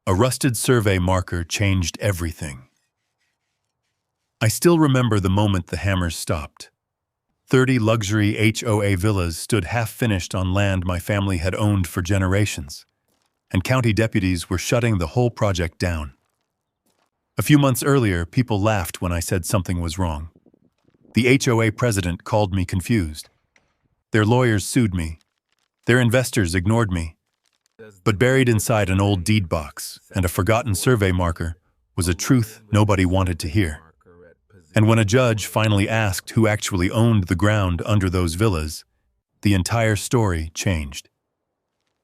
A rusted survey marker changed everything. I still remember the moment the hammers stopped. 30 luxury HOA villas stood half-finished on land my family had owned for generations, and county deputies were shutting the whole project down. A few months earlier, people laughed when I said something was wrong. The HOA president called me confused. Their lawyers sued me. Their investors ignored me. But buried inside an old deed box and a forgotten survey marker was a truth nobody wanted to hear. And when a judge finally asked who actually owned the ground under those villas, the entire story changed.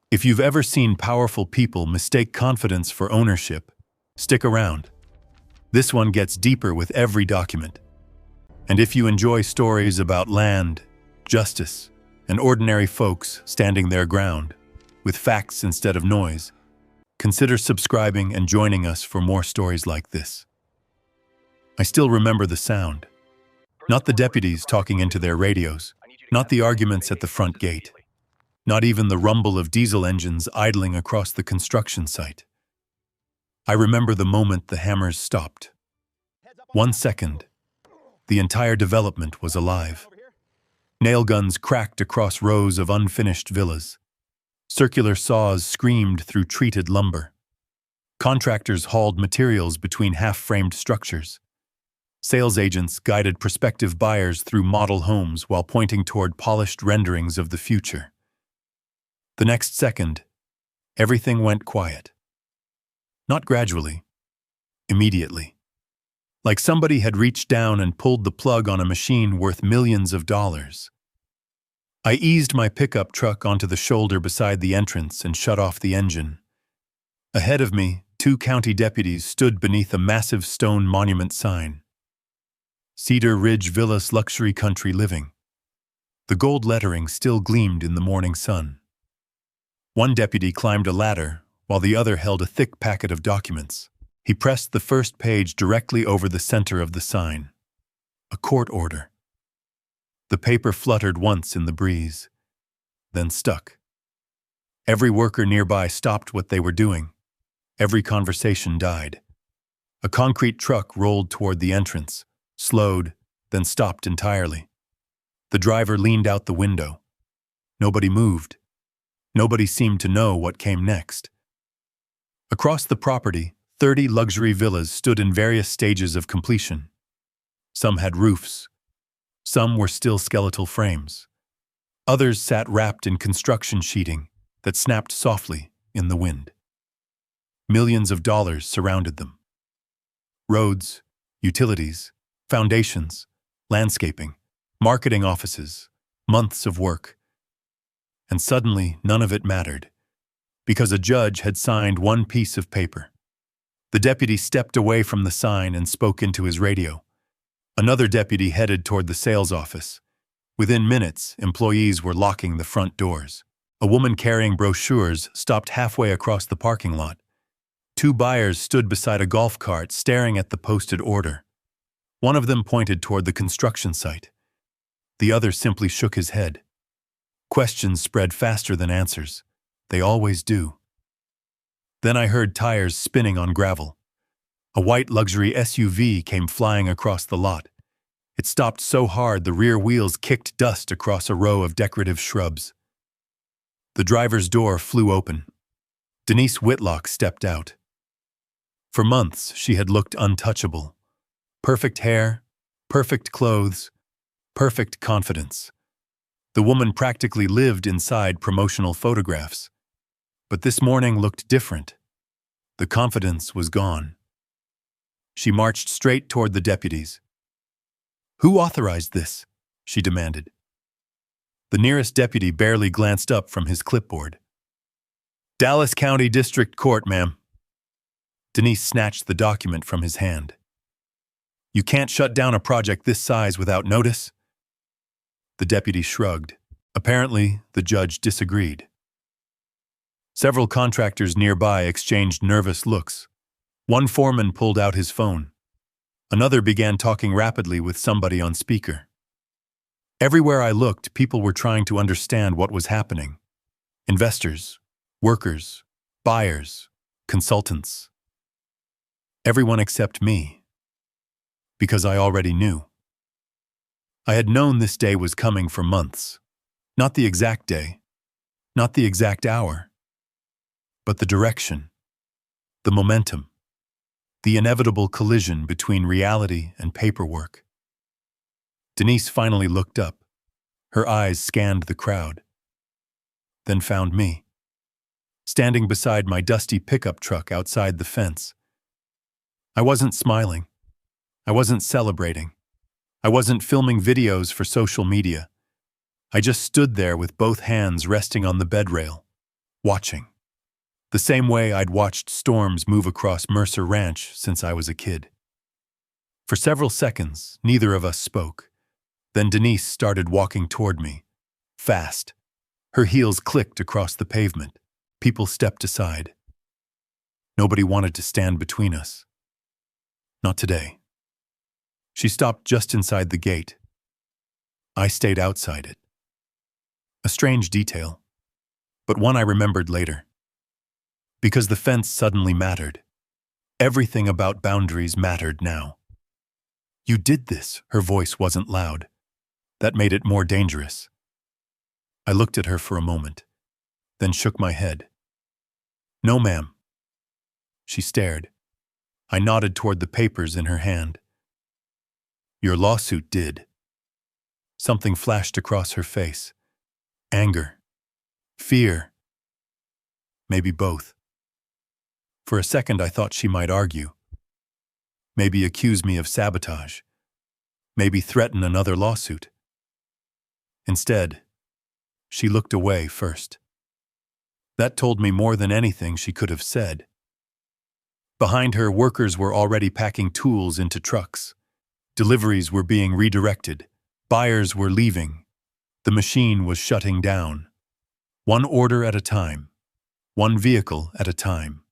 If you've ever seen powerful people mistake confidence for ownership, stick around. This one gets deeper with every document. And if you enjoy stories about land, justice, and ordinary folks standing their ground, with facts instead of noise, consider subscribing and joining us for more stories like this. I still remember the sound. Not the deputies talking into their radios, not the arguments at the front gate, not even the rumble of diesel engines idling across the construction site. I remember the moment the hammers stopped. 1 second, the entire development was alive. Nail guns cracked across rows of unfinished villas. Circular saws screamed through treated lumber. Contractors hauled materials between half-framed structures. Sales agents guided prospective buyers through model homes while pointing toward polished renderings of the future. The next second, everything went quiet. Not gradually, immediately. Like somebody had reached down and pulled the plug on a machine worth millions of dollars. I eased my pickup truck onto the shoulder beside the entrance and shut off the engine. Ahead of me, 2 county deputies stood beneath a massive stone monument sign. Cedar Ridge Villas Luxury Country Living. The gold lettering still gleamed in the morning sun. One deputy climbed a ladder, while the other held a thick packet of documents. He pressed the first page directly over the center of the sign. A court order. The paper fluttered once in the breeze, then stuck. Every worker nearby stopped what they were doing. Every conversation died. A concrete truck rolled toward the entrance, slowed, then stopped entirely. The driver leaned out the window. Nobody moved. Nobody seemed to know what came next. Across the property, 30 luxury villas stood in various stages of completion. Some had roofs. Some were still skeletal frames. Others sat wrapped in construction sheeting that snapped softly in the wind. Millions of dollars surrounded them. Roads, utilities, foundations, landscaping, marketing offices, months of work. And suddenly, none of it mattered, because a judge had signed one piece of paper. The deputy stepped away from the sign and spoke into his radio. Another deputy headed toward the sales office. Within minutes, employees were locking the front doors. A woman carrying brochures stopped halfway across the parking lot. 2 buyers stood beside a golf cart staring at the posted order. One of them pointed toward the construction site. The other simply shook his head. Questions spread faster than answers. They always do. Then I heard tires spinning on gravel. A white luxury SUV came flying across the lot. It stopped so hard the rear wheels kicked dust across a row of decorative shrubs. The driver's door flew open. Denise Whitlock stepped out. For months, she had looked untouchable. Perfect hair, perfect clothes, perfect confidence. The woman practically lived inside promotional photographs. But this morning looked different. The confidence was gone. She marched straight toward the deputies. "Who authorized this?" she demanded. The nearest deputy barely glanced up from his clipboard. "Dallas County District Court, ma'am." Denise snatched the document from his hand. "You can't shut down a project this size without notice?" The deputy shrugged. Apparently, the judge disagreed. Several contractors nearby exchanged nervous looks. One foreman pulled out his phone. Another began talking rapidly with somebody on speaker. Everywhere I looked, people were trying to understand what was happening. Investors, workers, buyers, consultants. Everyone except me, because I already knew. I had known this day was coming for months. Not the exact day, not the exact hour, but the direction, the momentum, the inevitable collision between reality and paperwork. Denise finally looked up. Her eyes scanned the crowd, then found me, standing beside my dusty pickup truck outside the fence. I wasn't smiling. I wasn't celebrating. I wasn't filming videos for social media. I just stood there with both hands resting on the bed rail, watching. The same way I'd watched storms move across Mercer Ranch since I was a kid. For several seconds, neither of us spoke. Then Denise started walking toward me, fast. Her heels clicked across the pavement. People stepped aside. Nobody wanted to stand between us. Not today. She stopped just inside the gate. I stayed outside it. A strange detail, but one I remembered later. Because the fence suddenly mattered. Everything about boundaries mattered now. "You did this," her voice wasn't loud. That made it more dangerous. I looked at her for a moment, then shook my head. "No, ma'am." She stared. I nodded toward the papers in her hand. "Your lawsuit did." Something flashed across her face. Anger. Fear. Maybe both. For a second I thought she might argue. Maybe accuse me of sabotage. Maybe threaten another lawsuit. Instead, she looked away first. That told me more than anything she could have said. Behind her, workers were already packing tools into trucks. Deliveries were being redirected. Buyers were leaving. The machine was shutting down. One order at a time. One vehicle at a time.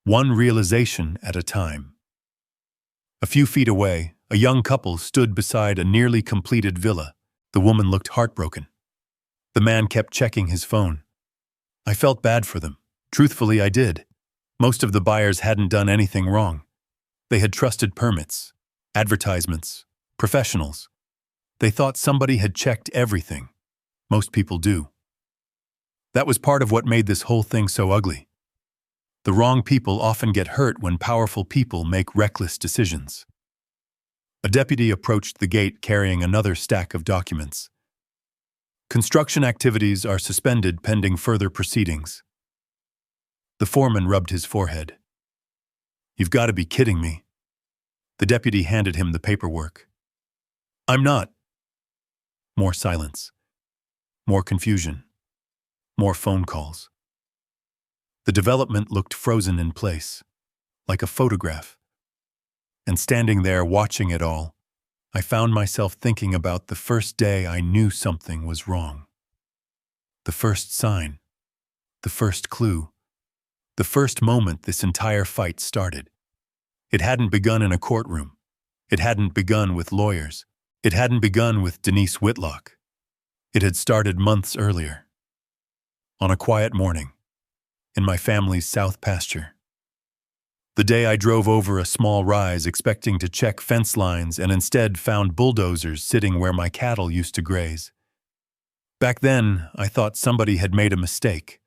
One realization at a time. A few feet away, a young couple stood beside a nearly completed villa. The woman looked heartbroken. The man kept checking his phone. I felt bad for them. Truthfully, I did. Most of the buyers hadn't done anything wrong. They had trusted permits, advertisements, professionals. They thought somebody had checked everything. Most people do. That was part of what made this whole thing so ugly. The wrong people often get hurt when powerful people make reckless decisions. A deputy approached the gate carrying another stack of documents. "Construction activities are suspended pending further proceedings." The foreman rubbed his forehead. "You've got to be kidding me." The deputy handed him the paperwork. "I'm not." More silence. More confusion. More phone calls. The development looked frozen in place, like a photograph. And standing there watching it all, I found myself thinking about the first day I knew something was wrong. The first sign. The first clue. The first moment this entire fight started. It hadn't begun in a courtroom. It hadn't begun with lawyers. It hadn't begun with Denise Whitlock. It had started months earlier. On a quiet morning, in my family's south pasture. The day I drove over a small rise expecting to check fence lines and instead found bulldozers sitting where my cattle used to graze. Back then, I thought somebody had made a mistake.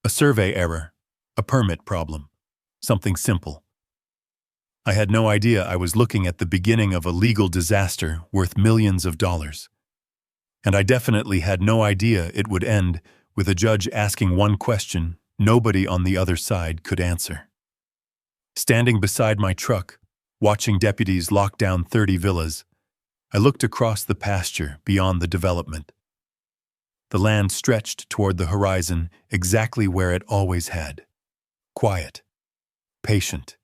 A survey error, a permit problem, something simple. I had no idea I was looking at the beginning of a legal disaster worth millions of dollars. And I definitely had no idea it would end with a judge asking one question nobody on the other side could answer. Standing beside my truck, watching deputies lock down 30 villas, I looked across the pasture beyond the development. The land stretched toward the horizon exactly where it always had. Quiet, patient,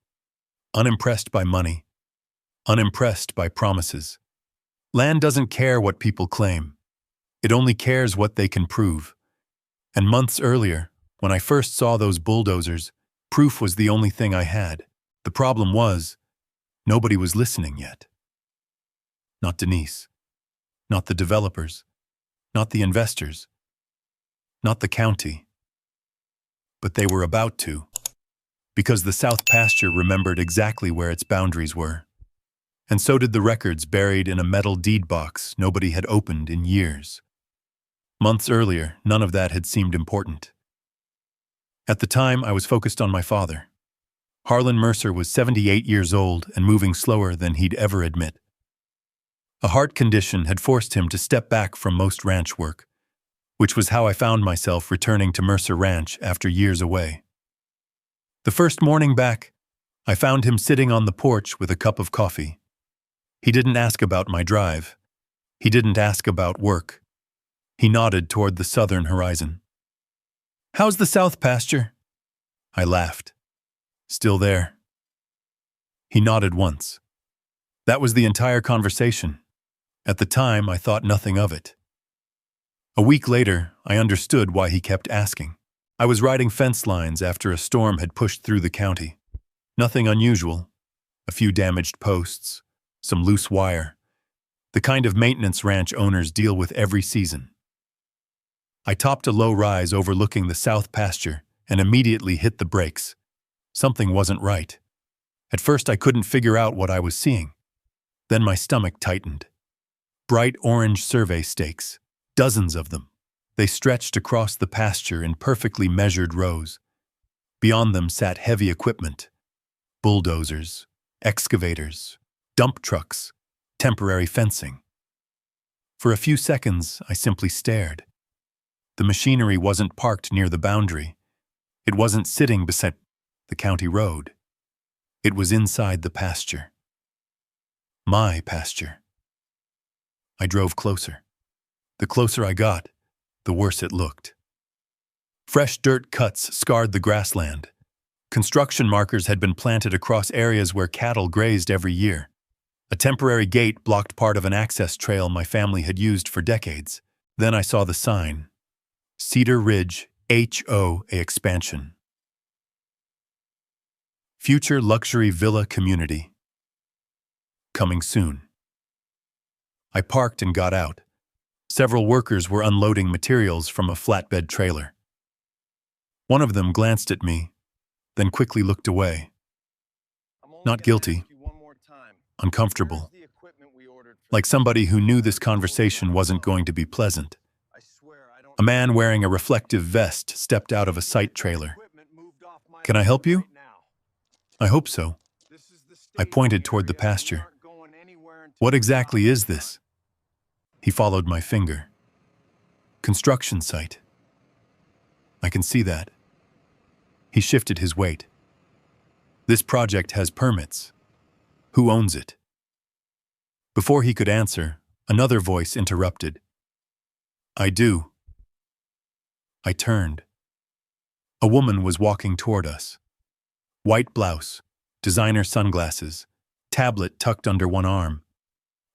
unimpressed by money, unimpressed by promises. Land doesn't care what people claim. It only cares what they can prove. And months earlier, when I first saw those bulldozers, proof was the only thing I had. The problem was, nobody was listening yet. Not Denise. Not the developers. Not the investors. Not the county. But they were about to. because the south pasture remembered exactly where its boundaries were. And so did the records buried in a metal deed box nobody had opened in years. Months earlier, none of that had seemed important. At the time, I was focused on my father. Harlan Mercer was 78 years old and moving slower than he'd ever admit. A heart condition had forced him to step back from most ranch work, which was how I found myself returning to Mercer Ranch after years away. The first morning back, I found him sitting on the porch with a cup of coffee. He didn't ask about my drive. He didn't ask about work. He nodded toward the southern horizon. "How's the south pasture?" I laughed. "Still there." He nodded once. That was the entire conversation. At the time, I thought nothing of it. A week later, I understood why he kept asking. I was riding fence lines after a storm had pushed through the county. Nothing unusual. A few damaged posts, some loose wire. The kind of maintenance ranch owners deal with every season. I topped a low rise overlooking the south pasture and immediately hit the brakes. Something wasn't right. At first, I couldn't figure out what I was seeing. Then my stomach tightened. Bright orange survey stakes, dozens of them. They stretched across the pasture in perfectly measured rows. Beyond them sat heavy equipment: bulldozers, excavators, dump trucks, temporary fencing. For a few seconds, I simply stared. The machinery wasn't parked near the boundary. It wasn't sitting beside the county road. It was inside the pasture. My pasture. I drove closer. The closer I got, the worse it looked. Fresh dirt cuts scarred the grassland. Construction markers had been planted across areas where cattle grazed every year. A temporary gate blocked part of an access trail my family had used for decades. Then I saw the sign: Cedar Ridge HOA Expansion. Future Luxury Villa Community. Coming soon. I parked and got out. Several workers were unloading materials from a flatbed trailer. One of them glanced at me, then quickly looked away. Not guilty, uncomfortable, like somebody who knew this conversation wasn't going to be pleasant. A man wearing a reflective vest stepped out of a site trailer. "Can I help you?" "I hope so." I pointed toward the pasture. "What exactly is this?" He followed my finger. "Construction site." "I can see that." He shifted his weight. "This project has permits. Who owns it?" Before he could answer, another voice interrupted. "I do." I turned. A woman was walking toward us. White blouse, designer sunglasses, tablet tucked under one arm.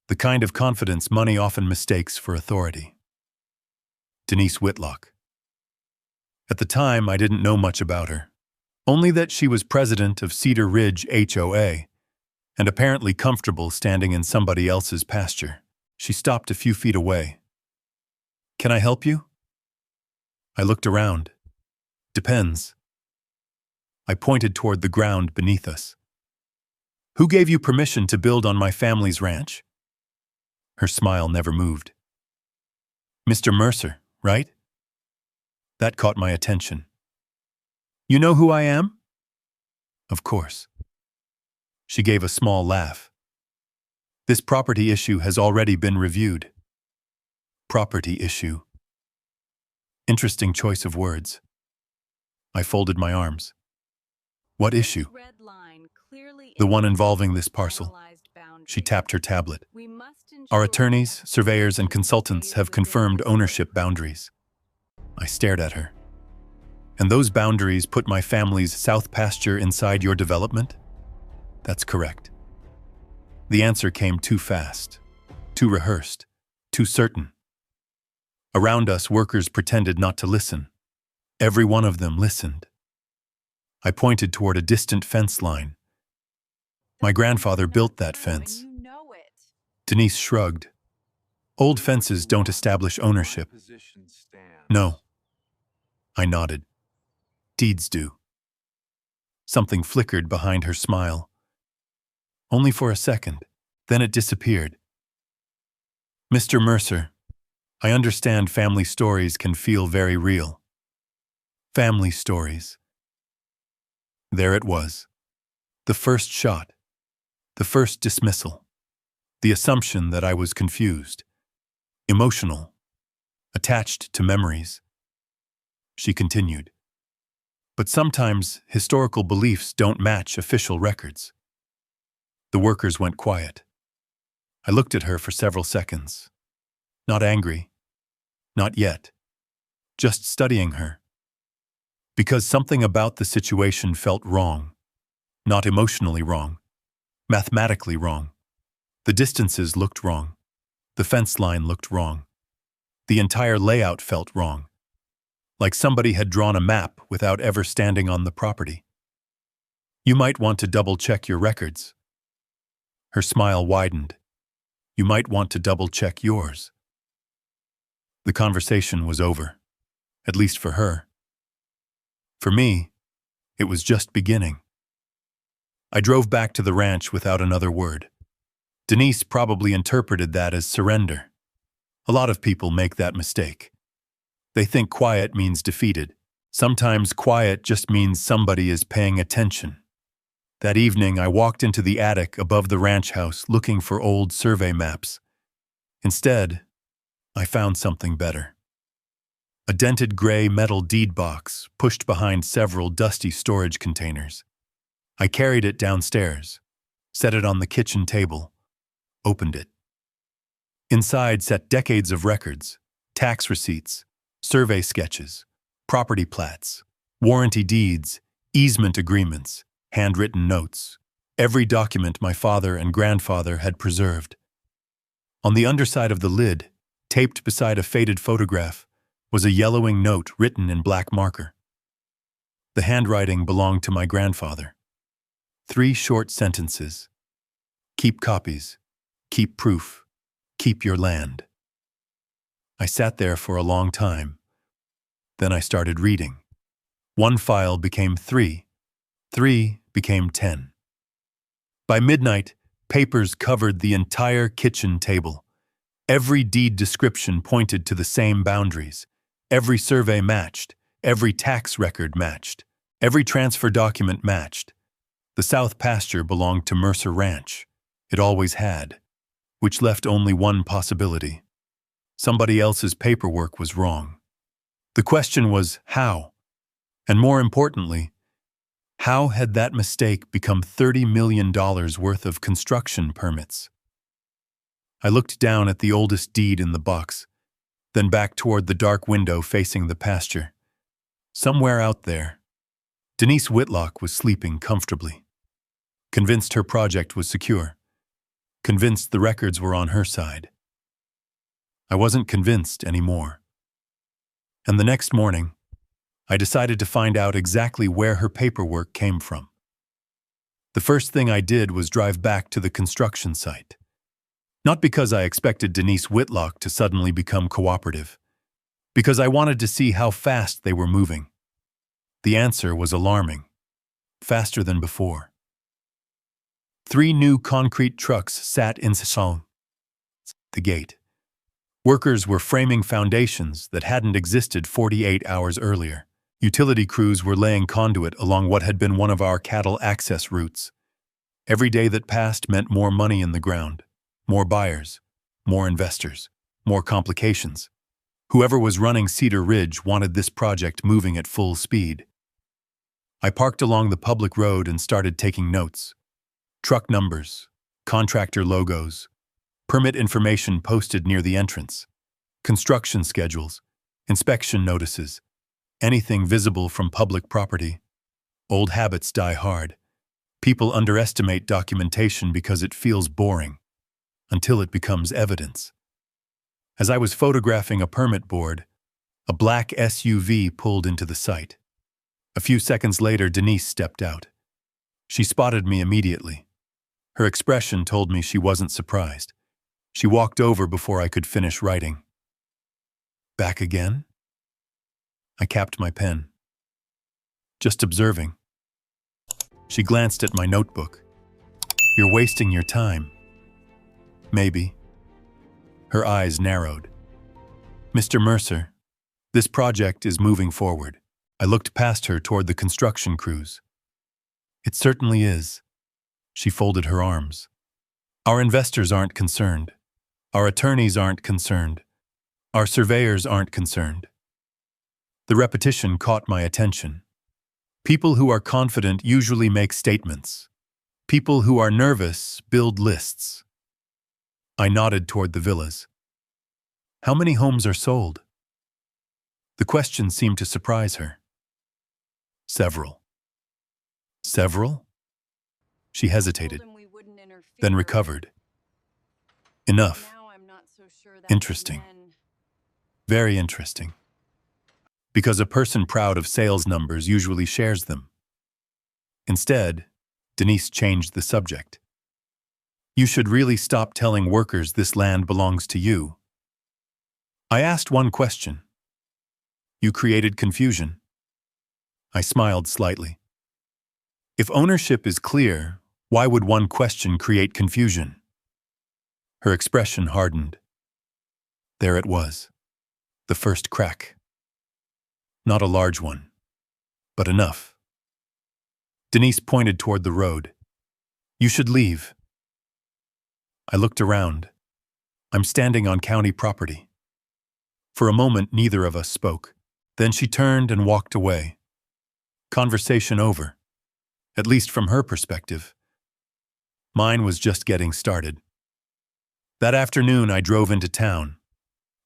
The kind of confidence money often mistakes for authority. Denise Whitlock. At the time, I didn't know much about her. Only that she was president of Cedar Ridge HOA, and apparently comfortable standing in somebody else's pasture. She stopped a few feet away. "Can I help you?" I looked around. "Depends." I pointed toward the ground beneath us. "Who gave you permission to build on my family's ranch?" Her smile never moved. "Mr. Mercer, right?" That caught my attention. "You know who I am?" "Of course." She gave a small laugh. "This property issue has already been reviewed." Property issue. Interesting choice of words. I folded my arms. "What issue?" "The one involving this parcel." She tapped her tablet. "Our attorneys, surveyors, and consultants have confirmed ownership boundaries." I stared at her. "And those boundaries put my family's south pasture inside your development?" "That's correct." The answer came too fast, too rehearsed, too certain. Around us, workers pretended not to listen. Every one of them listened. I pointed toward a distant fence line. "My grandfather built that fence." Denise shrugged. "Old fences don't establish ownership." "No." I nodded. "Deeds do." Something flickered behind her smile. Only for a second, then it disappeared. Mr. Mercer, I understand family stories can feel very real. Family stories. There it was. The first shot. The first dismissal. The assumption that I was confused. Emotional. Attached to memories. She continued. But sometimes historical beliefs don't match official records. The workers went quiet. I looked at her for several seconds. Not angry. Not yet. Just studying her. Because something about the situation felt wrong. Not emotionally wrong. Mathematically wrong. The distances looked wrong. The fence line looked wrong. The entire layout felt wrong. Like somebody had drawn a map without ever standing on the property. You might want to double-check your records. Her smile widened. You might want to double-check yours. The conversation was over, at least for her. For me, it was just beginning. I drove back to the ranch without another word. Denise probably interpreted that as surrender. A lot of people make that mistake. They think quiet means defeated. Sometimes quiet just means somebody is paying attention. That evening, I walked into the attic above the ranch house looking for old survey maps. Instead, I found something better. A dented gray metal deed box pushed behind several dusty storage containers. I carried it downstairs, set it on the kitchen table, opened it. Inside sat decades of records, tax receipts, survey sketches, property plats, warranty deeds, easement agreements, handwritten notes, every document my father and grandfather had preserved. On the underside of the lid, taped beside a faded photograph, was a yellowing note written in black marker. The handwriting belonged to my grandfather. 3 short sentences. Keep copies. Keep proof. Keep your land. I sat there for a long time. Then I started reading. 1 file became 3. 3 became 10. By midnight, papers covered the entire kitchen table. Every deed description pointed to the same boundaries. Every survey matched. Every tax record matched. Every transfer document matched. The south pasture belonged to Mercer Ranch. It always had. Which left only one possibility. Somebody else's paperwork was wrong. The question was how? And more importantly, how had that mistake become $30 million worth of construction permits? I looked down at the oldest deed in the box, then back toward the dark window facing the pasture. Somewhere out there, Denise Whitlock was sleeping comfortably. Convinced her project was secure. Convinced the records were on her side. I wasn't convinced anymore. And the next morning, I decided to find out exactly where her paperwork came from. The first thing I did was drive back to the construction site. Not because I expected Denise Whitlock to suddenly become cooperative, because I wanted to see how fast they were moving. The answer was alarming. Faster than before. 3 new concrete trucks sat in the gate. Workers were framing foundations that hadn't existed 48 hours earlier. Utility crews were laying conduit along what had been one of our cattle access routes. Every day that passed meant more money in the ground, more buyers, more investors, more complications. Whoever was running Cedar Ridge wanted this project moving at full speed. I parked along the public road and started taking notes. Truck numbers, contractor logos, permit information posted near the entrance, construction schedules, inspection notices, anything visible from public property. Old habits die hard. People underestimate documentation because it feels boring, until it becomes evidence. As I was photographing a permit board, a black SUV pulled into the site. A few seconds later, Denise stepped out. She spotted me immediately. Her expression told me she wasn't surprised. She walked over before I could finish writing. Back again? I capped my pen. Just observing. She glanced at my notebook. You're wasting your time. Maybe. Her eyes narrowed. Mr. Mercer, this project is moving forward. I looked past her toward the construction crews. It certainly is. She folded her arms. Our investors aren't concerned. Our attorneys aren't concerned. Our surveyors aren't concerned. The repetition caught my attention. People who are confident usually make statements. People who are nervous build lists. I nodded toward the villas. How many homes are sold? The question seemed to surprise her. Several. Several? She hesitated, then recovered. Enough. Interesting. Very interesting. Because a person proud of sales numbers usually shares them. Instead, Denise changed the subject. You should really stop telling workers this land belongs to you. I asked one question. You created confusion. I smiled slightly. If ownership is clear, why would one question create confusion? Her expression hardened. There it was. The first crack. Not a large one, but enough. Denise pointed toward the road. You should leave. I looked around. I'm standing on county property. For a moment, neither of us spoke. Then she turned and walked away. Conversation over, at least from her perspective. Mine was just getting started. That afternoon, I drove into town.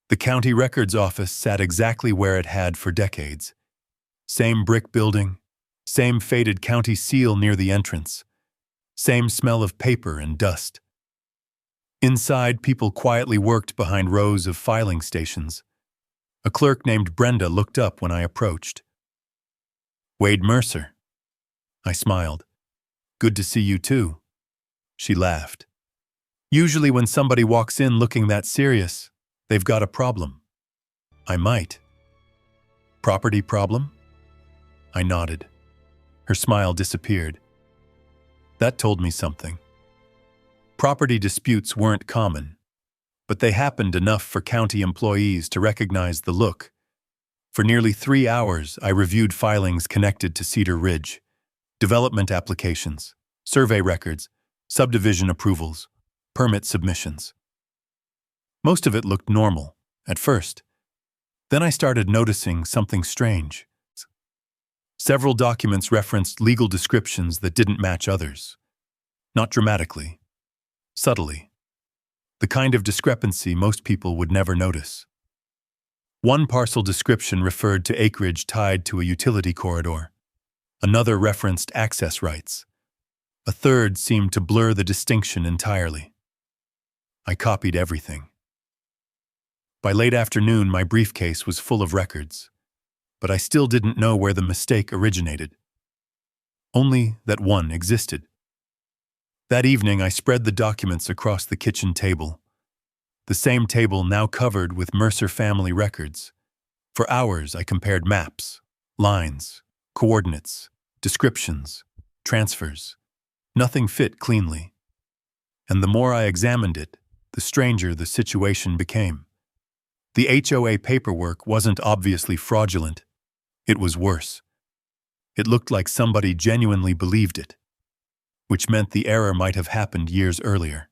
The county records office sat exactly where it had for decades. Same brick building, same faded county seal near the entrance, same smell of paper and dust. Inside, people quietly worked behind rows of filing stations. A clerk named Brenda looked up when I approached. Wade Mercer. I smiled. Good to see you too. She laughed. Usually when somebody walks in looking that serious, they've got a problem. I might. Property problem? I nodded. Her smile disappeared. That told me something. Property disputes weren't common, but they happened enough for county employees to recognize the look. For nearly 3 hours, I reviewed filings connected to Cedar Ridge, development applications, survey records, subdivision approvals, permit submissions. Most of it looked normal, at first. Then I started noticing something strange. Several documents referenced legal descriptions that didn't match others. Not dramatically, subtly. The kind of discrepancy most people would never notice. One parcel description referred to acreage tied to a utility corridor. Another referenced access rights. A third seemed to blur the distinction entirely. I copied everything. By late afternoon, my briefcase was full of records, but I still didn't know where the mistake originated. Only that one existed. That evening, I spread the documents across the kitchen table. The same table now covered with Mercer family records. For hours, I compared maps, lines, coordinates, descriptions, transfers. Nothing fit cleanly. And the more I examined it, the stranger the situation became. The HOA paperwork wasn't obviously fraudulent. It was worse. It looked like somebody genuinely believed it, which meant the error might have happened years earlier.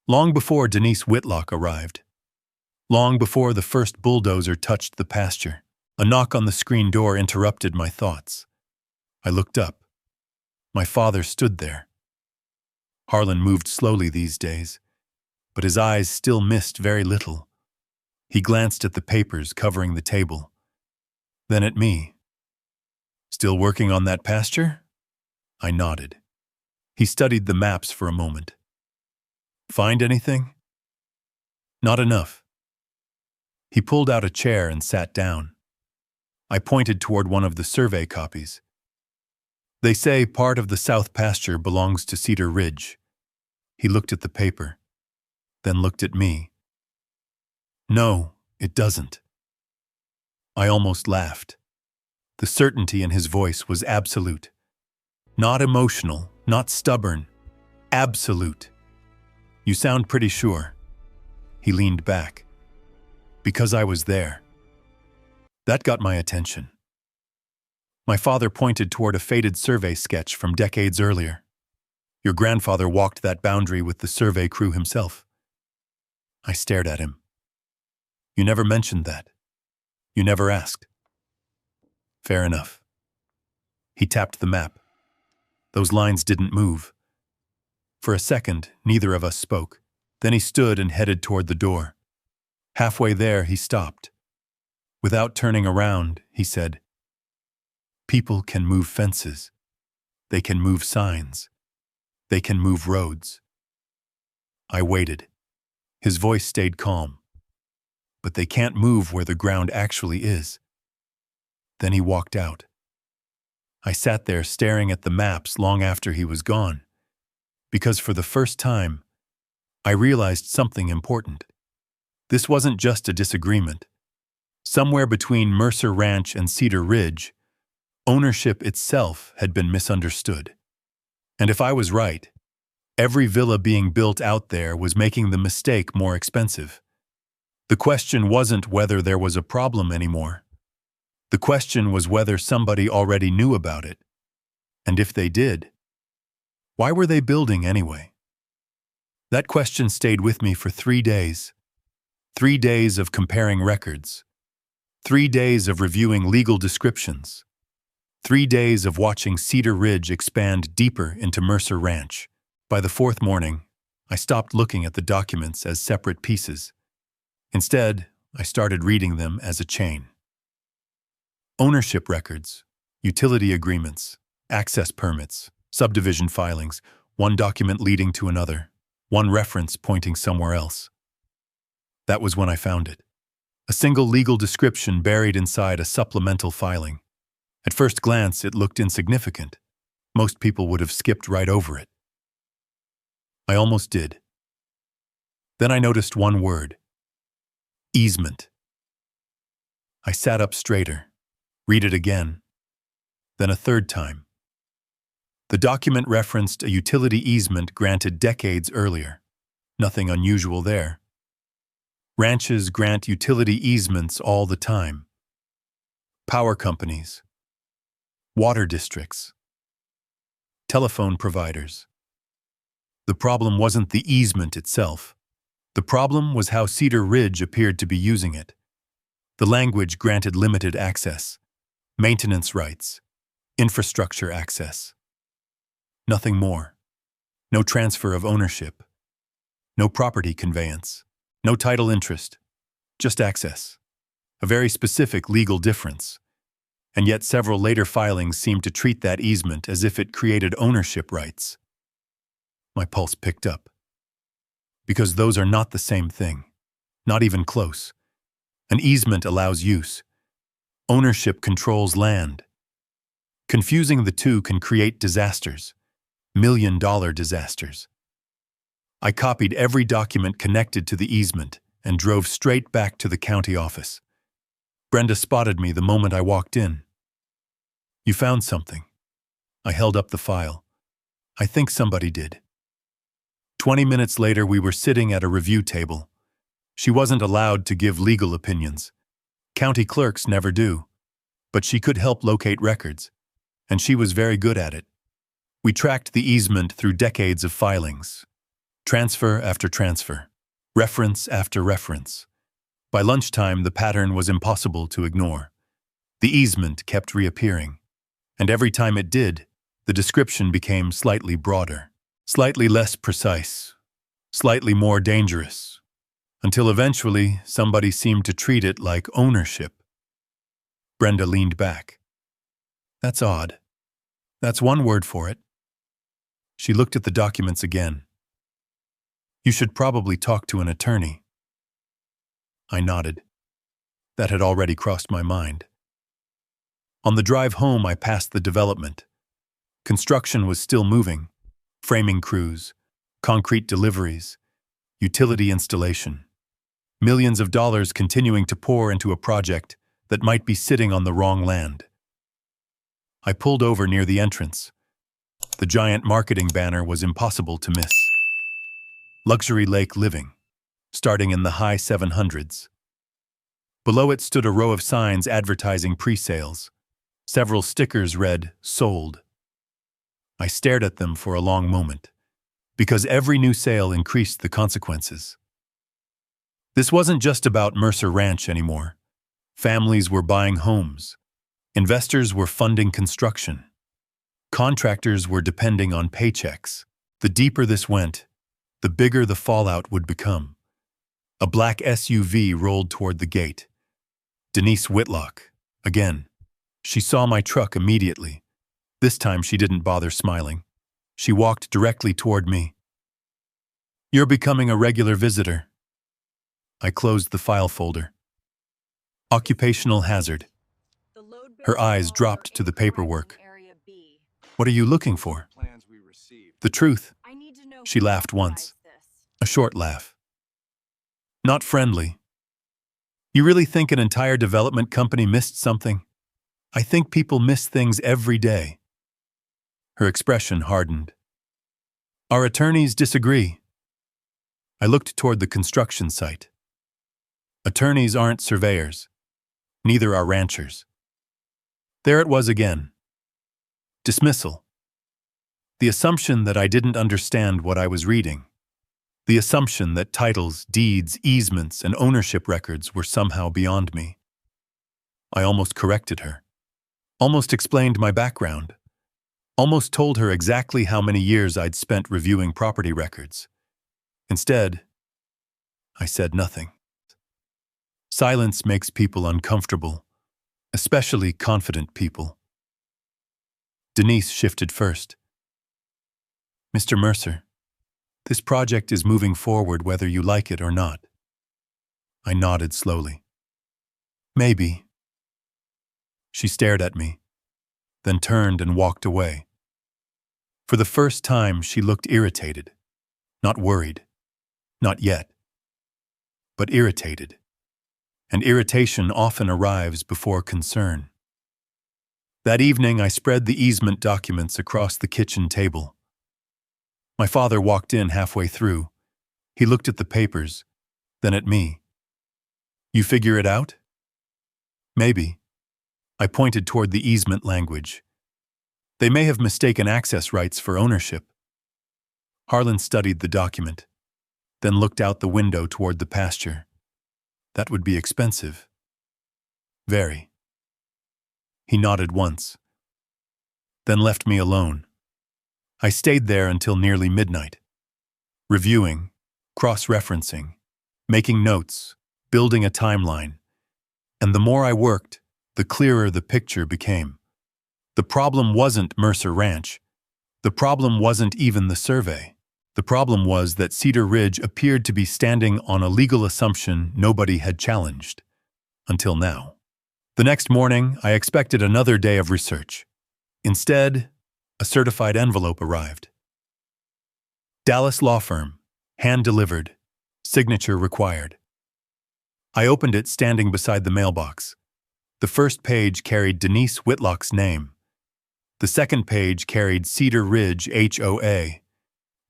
Long before Denise Whitlock arrived. Long before the first bulldozer touched the pasture. A knock on the screen door interrupted my thoughts. I looked up. My father stood there. Harlan moved slowly these days, but his eyes still missed very little. He glanced at the papers covering the table, then at me. Still working on that pasture? I nodded. He studied the maps for a moment. Find anything? Not enough. He pulled out a chair and sat down. I pointed toward one of the survey copies. They say part of the south pasture belongs to Cedar Ridge. He looked at the paper, then looked at me. No, it doesn't. I almost laughed. The certainty in his voice was absolute. Not emotional, not stubborn. Absolute. You sound pretty sure. He leaned back. Because I was there. That got my attention. My father pointed toward a faded survey sketch from decades earlier. Your grandfather walked that boundary with the survey crew himself. I stared at him. You never mentioned that. You never asked. Fair enough. He tapped the map. Those lines didn't move. For a second, neither of us spoke. Then he stood and headed toward the door. Halfway there, he stopped. Without turning around, he said, "People can move fences. They can move signs. They can move roads." I waited. His voice stayed calm. But they can't move where the ground actually is. Then he walked out. I sat there staring at the maps long after he was gone, because for the first time, I realized something important. This wasn't just a disagreement. Somewhere between Mercer Ranch and Cedar Ridge, ownership itself had been misunderstood. And if I was right, every villa being built out there was making the mistake more expensive. The question wasn't whether there was a problem anymore. The question was whether somebody already knew about it. And if they did, why were they building anyway? That question stayed with me for 3 days. 3 days of comparing records. 3 days of reviewing legal descriptions. 3 days of watching Cedar Ridge expand deeper into Mercer Ranch. By the 4th morning, I stopped looking at the documents as separate pieces. Instead, I started reading them as a chain. Ownership records, utility agreements, access permits, subdivision filings, one document leading to another, one reference pointing somewhere else. That was when I found it. A single legal description buried inside a supplemental filing. At first glance, it looked insignificant. Most people would have skipped right over it. I almost did. Then I noticed one word. Easement. I sat up straighter. Read it again. Then a 3rd time. The document referenced a utility easement granted decades earlier. Nothing unusual there. Ranches grant utility easements all the time. Power companies. Water districts. Telephone providers. The problem wasn't the easement itself. The problem was how Cedar Ridge appeared to be using it. The language granted limited access, maintenance rights, infrastructure access. Nothing more. No transfer of ownership. No property conveyance. No title interest. Just access. A very specific legal difference. And yet several later filings seemed to treat that easement as if it created ownership rights. My pulse picked up. Because those are not the same thing. Not even close. An easement allows use. Ownership controls land. Confusing the two can create disasters. $1-million disasters. I copied every document connected to the easement and drove straight back to the county office. Brenda spotted me the moment I walked in. "You found something." I held up the file. "I think somebody did." 20 minutes later, we were sitting at a review table. She wasn't allowed to give legal opinions. County clerks never do. But she could help locate records, and she was very good at it. We tracked the easement through decades of filings. Transfer after transfer. Reference after reference. By lunchtime, the pattern was impossible to ignore. The easement kept reappearing. And every time it did, the description became slightly broader. Slightly less precise, slightly more dangerous, until eventually somebody seemed to treat it like ownership. Brenda leaned back. "That's odd. That's one word for it." She looked at the documents again. "You should probably talk to an attorney." I nodded. That had already crossed my mind. On the drive home, I passed the development. Construction was still moving. Framing crews, concrete deliveries, utility installation. Millions of dollars continuing to pour into a project that might be sitting on the wrong land. I pulled over near the entrance. The giant marketing banner was impossible to miss. Luxury lake living, starting in the high 700s. Below it stood a row of signs advertising pre-sales. Several stickers read, "Sold." I stared at them for a long moment, because every new sale increased the consequences. This wasn't just about Mercer Ranch anymore. Families were buying homes. Investors were funding construction. Contractors were depending on paychecks. The deeper this went, the bigger the fallout would become. A black SUV rolled toward the gate. Denise Whitlock, again. She saw my truck immediately. This time she didn't bother smiling. She walked directly toward me. "You're becoming a regular visitor." I closed the file folder. Occupational hazard. Her eyes dropped to the paperwork. "What are you looking for?" "The truth." She laughed once. A short laugh. Not friendly. "You really think an entire development company missed something?" "I think people miss things every day." Her expression hardened. "Our attorneys disagree." I looked toward the construction site. Attorneys aren't surveyors. Neither are ranchers. There it was again. Dismissal. The assumption that I didn't understand what I was reading. The assumption that titles, deeds, easements, and ownership records were somehow beyond me. I almost corrected her. Almost explained my background. Almost told her exactly how many years I'd spent reviewing property records. Instead, I said nothing. Silence makes people uncomfortable, especially confident people. Denise shifted first. "Mr. Mercer, this project is moving forward whether you like it or not." I nodded slowly. "Maybe." She stared at me, then turned and walked away. For the first time, she looked irritated. Not worried. Not yet. But irritated. And irritation often arrives before concern. That evening, I spread the easement documents across the kitchen table. My father walked in halfway through. He looked at the papers, then at me. "You figure it out?" "Maybe." I pointed toward the easement language. "They may have mistaken access rights for ownership." Harlan studied the document, then looked out the window toward the pasture. "That would be expensive." "Very." He nodded once, then left me alone. I stayed there until nearly midnight, reviewing, cross-referencing, making notes, building a timeline. And the more I worked, the clearer the picture became. The problem wasn't Mercer Ranch. The problem wasn't even the survey. The problem was that Cedar Ridge appeared to be standing on a legal assumption nobody had challenged. Until now. The next morning, I expected another day of research. Instead, a certified envelope arrived. Dallas law firm, hand-delivered, signature required. I opened it standing beside the mailbox. The first page carried Denise Whitlock's name. The second page carried Cedar Ridge HOA.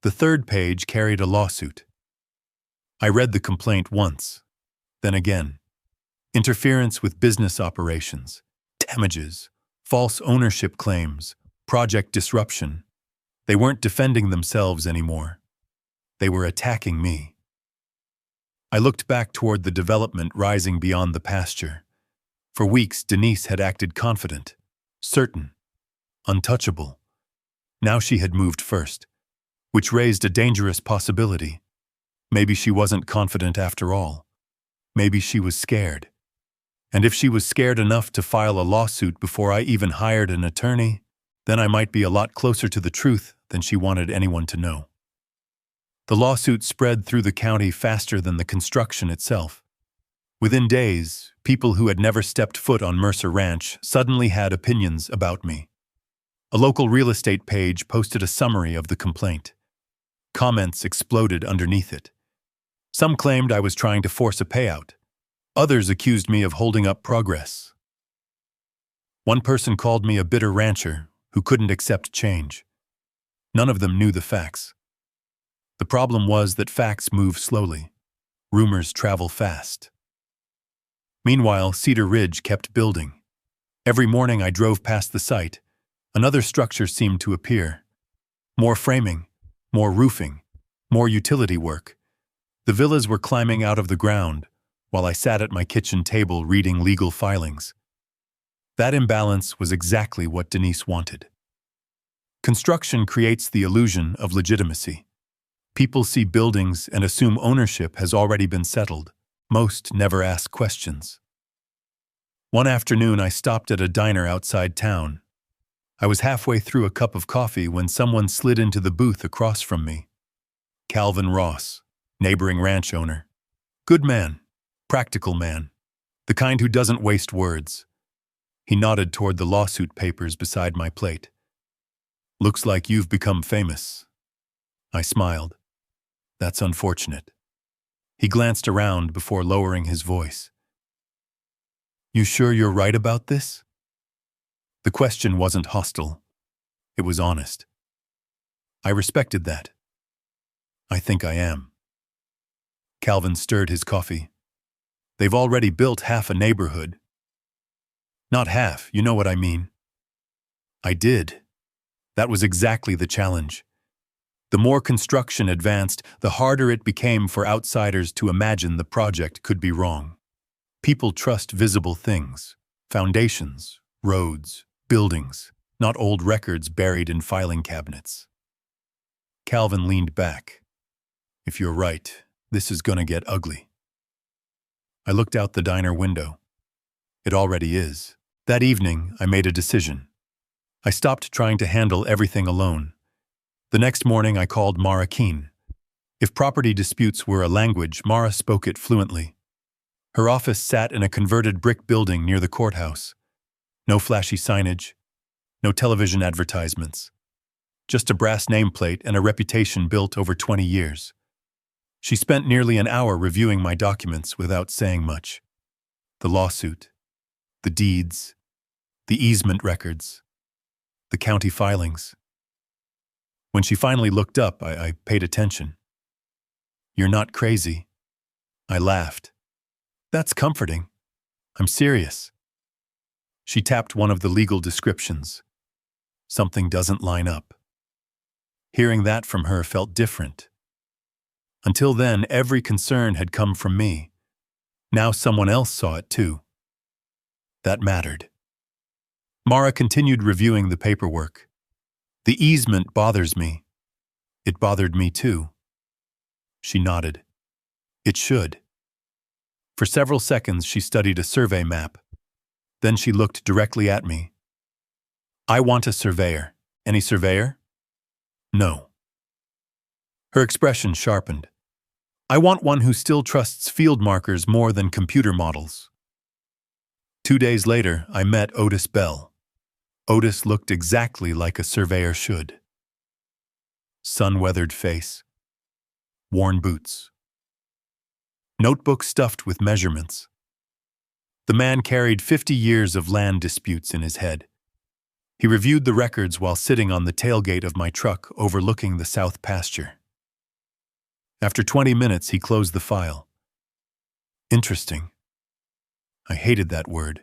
The third page carried a lawsuit. I read the complaint once, then again. Interference with business operations, damages, false ownership claims, project disruption. They weren't defending themselves anymore. They were attacking me. I looked back toward the development rising beyond the pasture. For weeks, Denise had acted confident, certain, untouchable. Now she had moved first, which raised a dangerous possibility. Maybe she wasn't confident after all. Maybe she was scared. And if she was scared enough to file a lawsuit before I even hired an attorney, then I might be a lot closer to the truth than she wanted anyone to know. The lawsuit spread through the county faster than the construction itself. Within days, people who had never stepped foot on Mercer Ranch suddenly had opinions about me. A local real estate page posted a summary of the complaint. Comments exploded underneath it. Some claimed I was trying to force a payout. Others accused me of holding up progress. One person called me a bitter rancher who couldn't accept change. None of them knew the facts. The problem was that facts move slowly. Rumors travel fast. Meanwhile, Cedar Ridge kept building. Every morning I drove past the site. Another structure seemed to appear. More framing, more roofing, more utility work. The villas were climbing out of the ground, while I sat at my kitchen table reading legal filings. That imbalance was exactly what Denise wanted. Construction creates the illusion of legitimacy. People see buildings and assume ownership has already been settled. Most never ask questions. One afternoon, I stopped at a diner outside town. I was halfway through a cup of coffee when someone slid into the booth across from me. Calvin Ross, neighboring ranch owner. Good man, practical man, the kind who doesn't waste words. He nodded toward the lawsuit papers beside my plate. Looks like you've become famous. I smiled. That's unfortunate. He glanced around before lowering his voice. You sure you're right about this? The question wasn't hostile. It was honest. I respected that. I think I am. Calvin stirred his coffee. They've already built half a neighborhood. Not half, you know what I mean. I did. That was exactly the challenge. The more construction advanced, the harder it became for outsiders to imagine the project could be wrong. People trust visible things, foundations, roads, buildings, not old records buried in filing cabinets. Calvin leaned back. If you're right, this is gonna get ugly. I looked out the diner window. It already is. That evening, I made a decision. I stopped trying to handle everything alone. The next morning, I called Mara Keene. If property disputes were a language, Mara spoke it fluently. Her office sat in a converted brick building near the courthouse. No flashy signage, no television advertisements. Just a brass nameplate and a reputation built over 20 years. She spent nearly an hour reviewing my documents without saying much. The lawsuit, the deeds, the easement records, the county filings. When she finally looked up, I paid attention. You're not crazy. I laughed. That's comforting. I'm serious. She tapped one of the legal descriptions. Something doesn't line up. Hearing that from her felt different. Until then, every concern had come from me. Now someone else saw it too. That mattered. Mara continued reviewing the paperwork. The easement bothers me. It bothered me too. She nodded. It should. For several seconds, she studied a survey map. Then she looked directly at me. I want a surveyor. Any surveyor? No. Her expression sharpened. I want one who still trusts field markers more than computer models. 2 days later, I met Otis Bell. Otis looked exactly like a surveyor should. Sun-weathered face. Worn boots. Notebook stuffed with measurements. The man carried 50 years of land disputes in his head. He reviewed the records while sitting on the tailgate of my truck overlooking the south pasture. After 20 minutes, he closed the file. Interesting. I hated that word.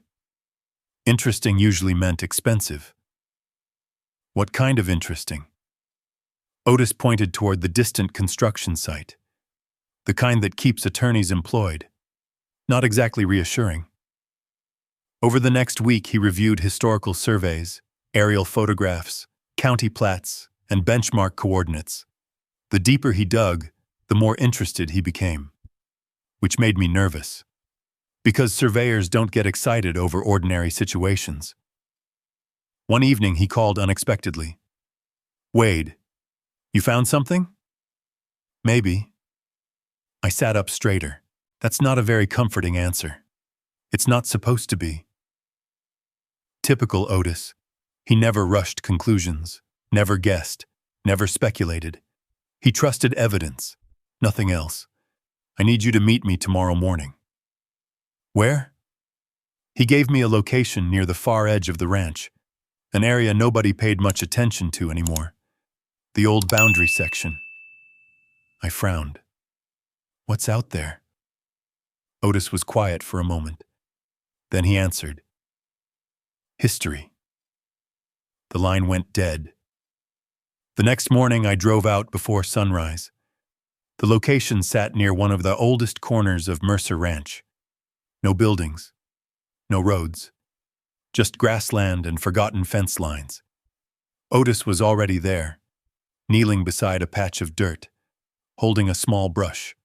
Interesting usually meant expensive. What kind of interesting? Otis pointed toward the distant construction site. The kind that keeps attorneys employed. Not exactly reassuring. Over the next week, he reviewed historical surveys, aerial photographs, county plats, and benchmark coordinates. The deeper he dug, the more interested he became. Which made me nervous. Because surveyors don't get excited over ordinary situations. One evening, he called unexpectedly. Wade, you found something? Maybe. I sat up straighter. That's not a very comforting answer. It's not supposed to be. Typical Otis. He never rushed conclusions, never guessed, never speculated. He trusted evidence, nothing else. I need you to meet me tomorrow morning. Where? He gave me a location near the far edge of the ranch, an area nobody paid much attention to anymore. The old boundary section. I frowned. What's out there? Otis was quiet for a moment. Then he answered. History. The line went dead. The next morning I drove out before sunrise. The location sat near one of the oldest corners of Mercer Ranch. No buildings. No roads. Just grassland and forgotten fence lines. Otis was already there, kneeling beside a patch of dirt, holding a small brush.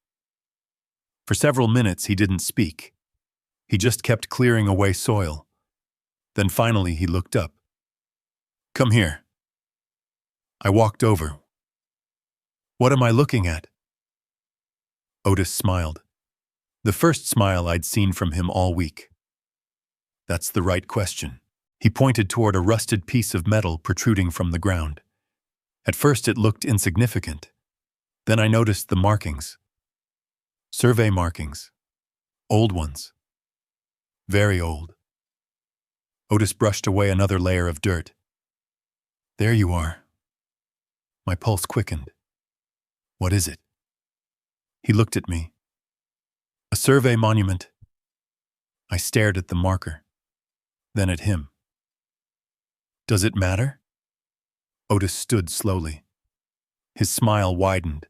For several minutes he didn't speak. He just kept clearing away soil. Then finally he looked up. Come here. I walked over. What am I looking at? Otis smiled. The first smile I'd seen from him all week. That's the right question. He pointed toward a rusted piece of metal protruding from the ground. At first it looked insignificant. Then I noticed the markings. Survey markings. Old ones. Very old. Otis brushed away another layer of dirt. There you are. My pulse quickened. What is it? He looked at me. A survey monument. I stared at the marker, then at him. Does it matter? Otis stood slowly. His smile widened.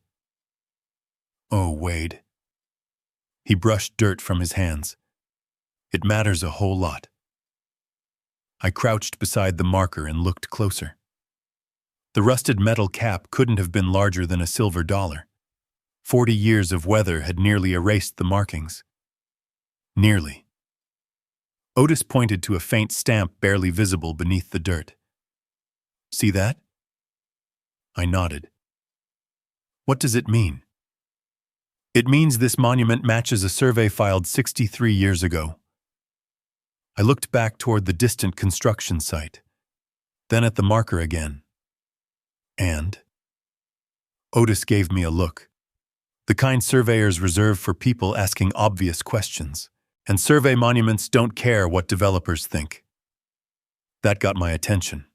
Oh, Wade. He brushed dirt from his hands. It matters a whole lot. I crouched beside the marker and looked closer. The rusted metal cap couldn't have been larger than a silver dollar. 40 years of weather had nearly erased the markings. Nearly. Otis pointed to a faint stamp barely visible beneath the dirt. See that? I nodded. What does it mean? It means this monument matches a survey filed 63 years ago. I looked back toward the distant construction site, then at the marker again. And? Otis gave me a look. The kind surveyors reserve for people asking obvious questions, and survey monuments don't care what developers think. That got my attention.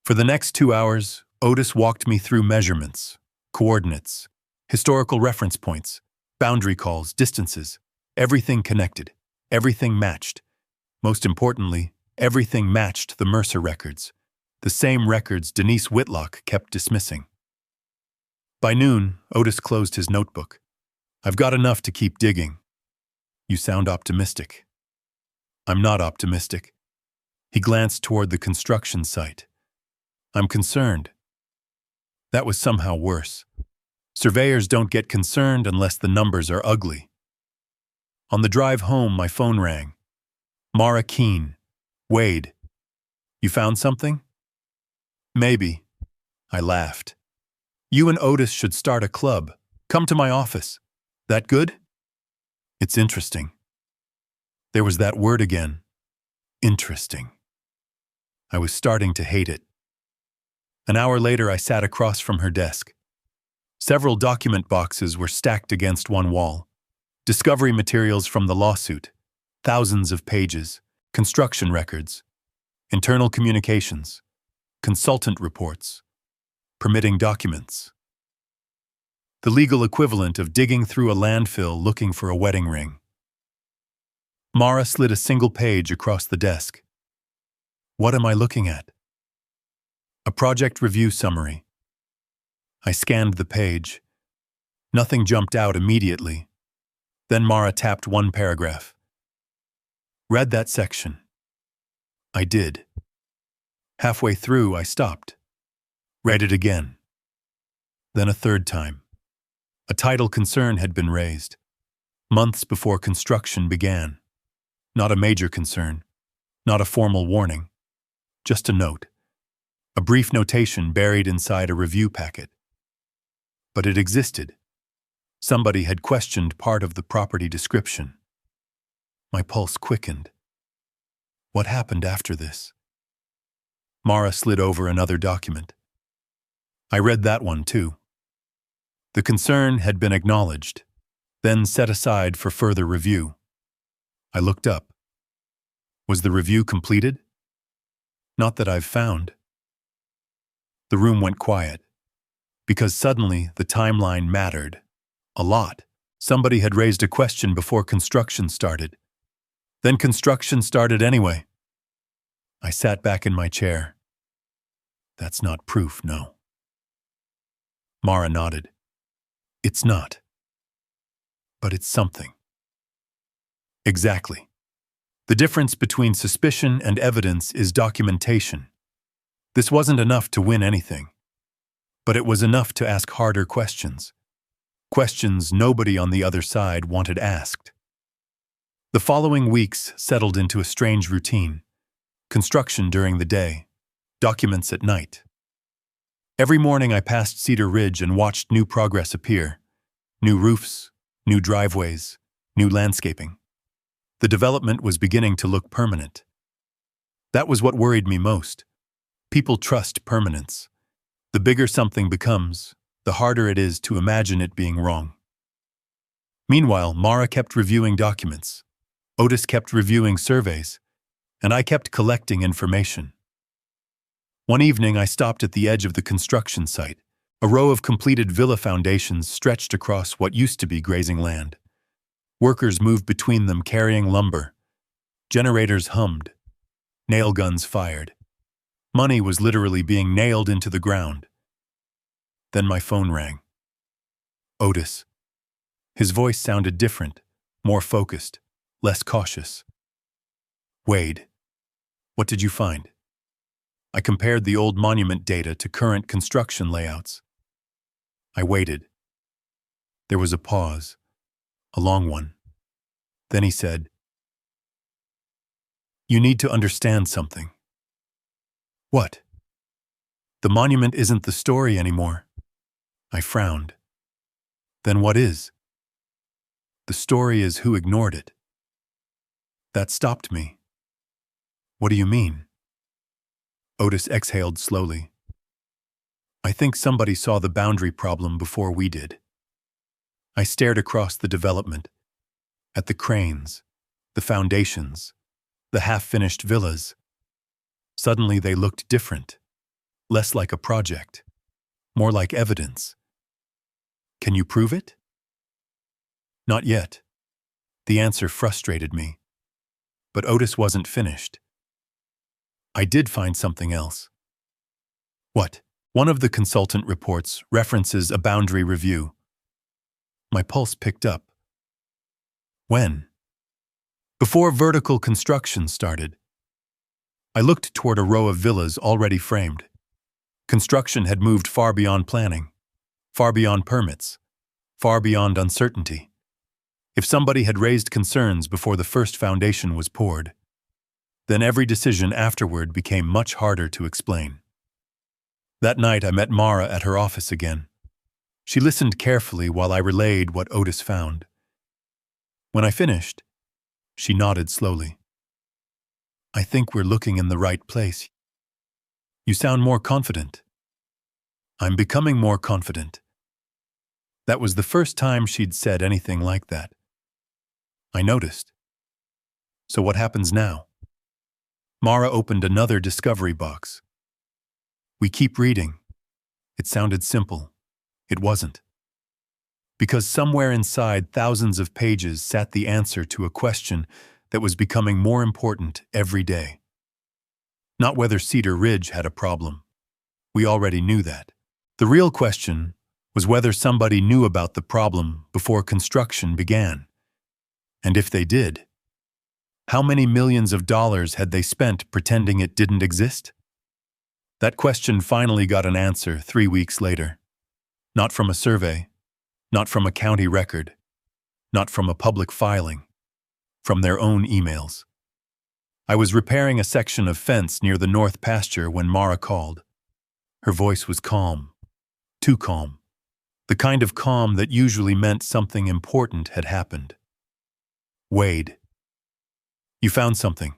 For the next 2 hours, Otis walked me through measurements, coordinates, historical reference points, boundary calls, distances, everything connected, everything matched. Most importantly, everything matched the Mercer records, the same records Denise Whitlock kept dismissing. By noon, Otis closed his notebook. I've got enough to keep digging. You sound optimistic. I'm not optimistic. He glanced toward the construction site. I'm concerned. That was somehow worse. Surveyors don't get concerned unless the numbers are ugly. On the drive home, my phone rang. Mara Keene. Wade. You found something? Maybe. I laughed. You and Otis should start a club. Come to my office. That good? It's interesting. There was that word again. Interesting. I was starting to hate it. An hour later, I sat across from her desk. Several document boxes were stacked against one wall. Discovery materials from the lawsuit. Thousands of pages. Construction records. Internal communications. Consultant reports. Permitting documents. The legal equivalent of digging through a landfill looking for a wedding ring. Mara slid a single page across the desk. What am I looking at? A project review summary. I scanned the page. Nothing jumped out immediately. Then Mara tapped one paragraph. Read that section. I did. Halfway through, I stopped. Read it again. Then a third time. A title concern had been raised. Months before construction began. Not a major concern. Not a formal warning. Just a note. A brief notation buried inside a review packet. But it existed. Somebody had questioned part of the property description. My pulse quickened. What happened after this? Mara slid over another document. I read that one too. The concern had been acknowledged, then set aside for further review. I looked up. Was the review completed? Not that I've found. The room went quiet. because suddenly the timeline mattered. A lot. Somebody had raised a question before construction started. Then construction started anyway. I sat back in my chair. That's not proof, no. Mara nodded. It's not. But it's something. Exactly. The difference between suspicion and evidence is documentation. This wasn't enough to win anything, but it was enough to ask harder questions. Questions nobody on the other side wanted asked. The following weeks settled into a strange routine. Construction during the day, documents at night. Every morning I passed Cedar Ridge and watched new progress appear. New roofs, new driveways, new landscaping. The development was beginning to look permanent. That was what worried me most. People trust permanence. The bigger something becomes, the harder it is to imagine it being wrong. Meanwhile, Mara kept reviewing documents. Otis kept reviewing surveys, and I kept collecting information. One evening, I stopped at the edge of the construction site. A row of completed villa foundations stretched across what used to be grazing land. Workers moved between them carrying lumber. Generators hummed. Nail guns fired. Money was literally being nailed into the ground. Then my phone rang. Otis. His voice sounded different, more focused, less cautious. Wade, what did you find? I compared the old monument data to current construction layouts. I waited. There was a pause, a long one. Then he said, "You need to understand something." What? The monument isn't the story anymore. I frowned. Then what is? The story is who ignored it. That stopped me. What do you mean? Otis exhaled slowly. I think somebody saw the boundary problem before we did. I stared across the development, at the cranes, the foundations, the half-finished villas. Suddenly they looked different, less like a project, more like evidence. Can you prove it? Not yet. The answer frustrated me. But Otis wasn't finished. I did find something else. What? One of the consultant reports references a boundary review. My pulse picked up. When? Before vertical construction started. I looked toward a row of villas already framed. Construction had moved far beyond planning, far beyond permits, far beyond uncertainty. If somebody had raised concerns before the first foundation was poured, then every decision afterward became much harder to explain. That night I met Mara at her office again. She listened carefully while I relayed what Otis found. When I finished, she nodded slowly. I think we're looking in the right place. You sound more confident. I'm becoming more confident. That was the first time she'd said anything like that. I noticed. So what happens now? Mara opened another discovery box. We keep reading. It sounded simple. It wasn't. Because somewhere inside thousands of pages sat the answer to a question that was becoming more important every day. Not whether Cedar Ridge had a problem. We already knew that. The real question was whether somebody knew about the problem before construction began. And if they did, how many millions of dollars had they spent pretending it didn't exist? That question finally got an answer 3 weeks later. Not from a survey, not from a county record, not from a public filing, from their own emails. I was repairing a section of fence near the north pasture when Mara called. Her voice was calm, too calm, the kind of calm that usually meant something important had happened. Wade. You found something.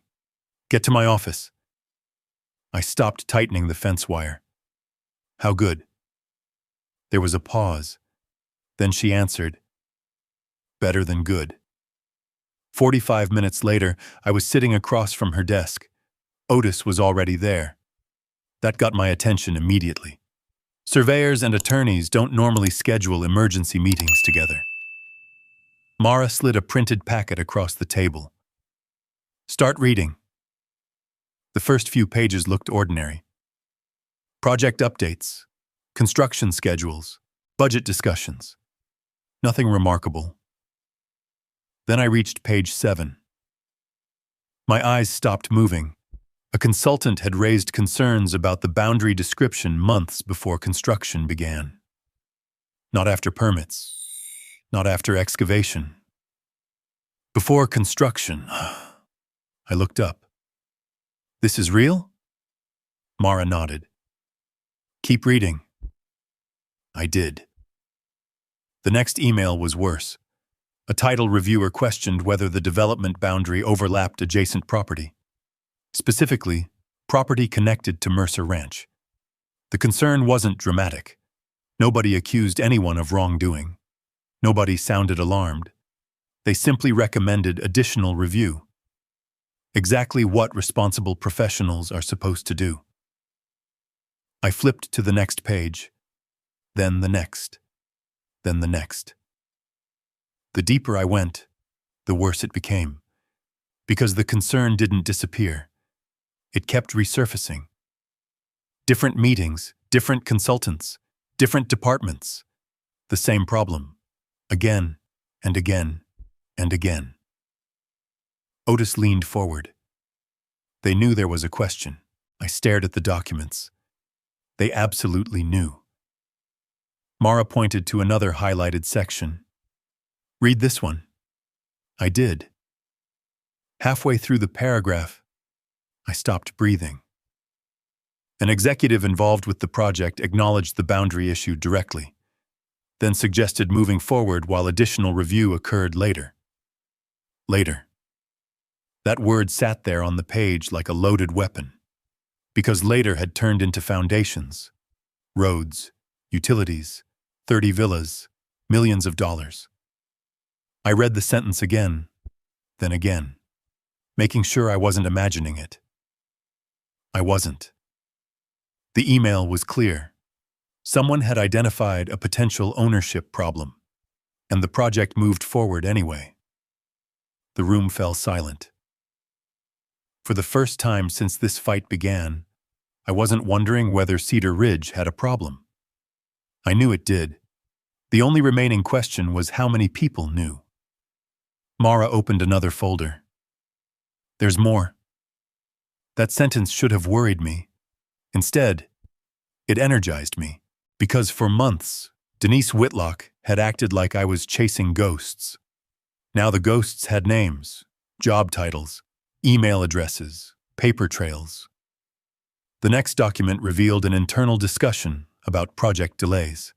Get to my office. I stopped tightening the fence wire. How good? There was a pause. Then she answered, better than good. 45 minutes later, I was sitting across from her desk. Otis was already there. That got my attention immediately. Surveyors and attorneys don't normally schedule emergency meetings together. Mara slid a printed packet across the table. Start reading. The first few pages looked ordinary. Project updates, construction schedules, budget discussions. Nothing remarkable. Then I reached page 7. My eyes stopped moving. A consultant had raised concerns about the boundary description months before construction began. Not after permits. Not after excavation. Before construction. I looked up. This is real? Mara nodded. Keep reading. I did. The next email was worse. A title reviewer questioned whether the development boundary overlapped adjacent property. Specifically, property connected to Mercer Ranch. The concern wasn't dramatic. Nobody accused anyone of wrongdoing. Nobody sounded alarmed. They simply recommended additional review. Exactly what responsible professionals are supposed to do. I flipped to the next page, then the next, then the next. The deeper I went, the worse it became, because the concern didn't disappear. It kept resurfacing. Different meetings, different consultants, different departments. The same problem. Again and again and again. Otis leaned forward. They knew there was a question. I stared at the documents. They absolutely knew. Mara pointed to another highlighted section. Read this one. I did. Halfway through the paragraph, I stopped breathing. An executive involved with the project acknowledged the boundary issue directly, then suggested moving forward while additional review occurred later. Later. That word sat there on the page like a loaded weapon, because later had turned into foundations, roads, utilities, 30 villas, millions of dollars. I read the sentence again, then again, making sure I wasn't imagining it. I wasn't. The email was clear. Someone had identified a potential ownership problem, and the project moved forward anyway. The room fell silent. For the first time since this fight began, I wasn't wondering whether Cedar Ridge had a problem. I knew it did. The only remaining question was how many people knew. Mara opened another folder. There's more. That sentence should have worried me. Instead, it energized me, because for months, Denise Whitlock had acted like I was chasing ghosts. Now the ghosts had names, job titles, email addresses, paper trails. The next document revealed an internal discussion about project delays.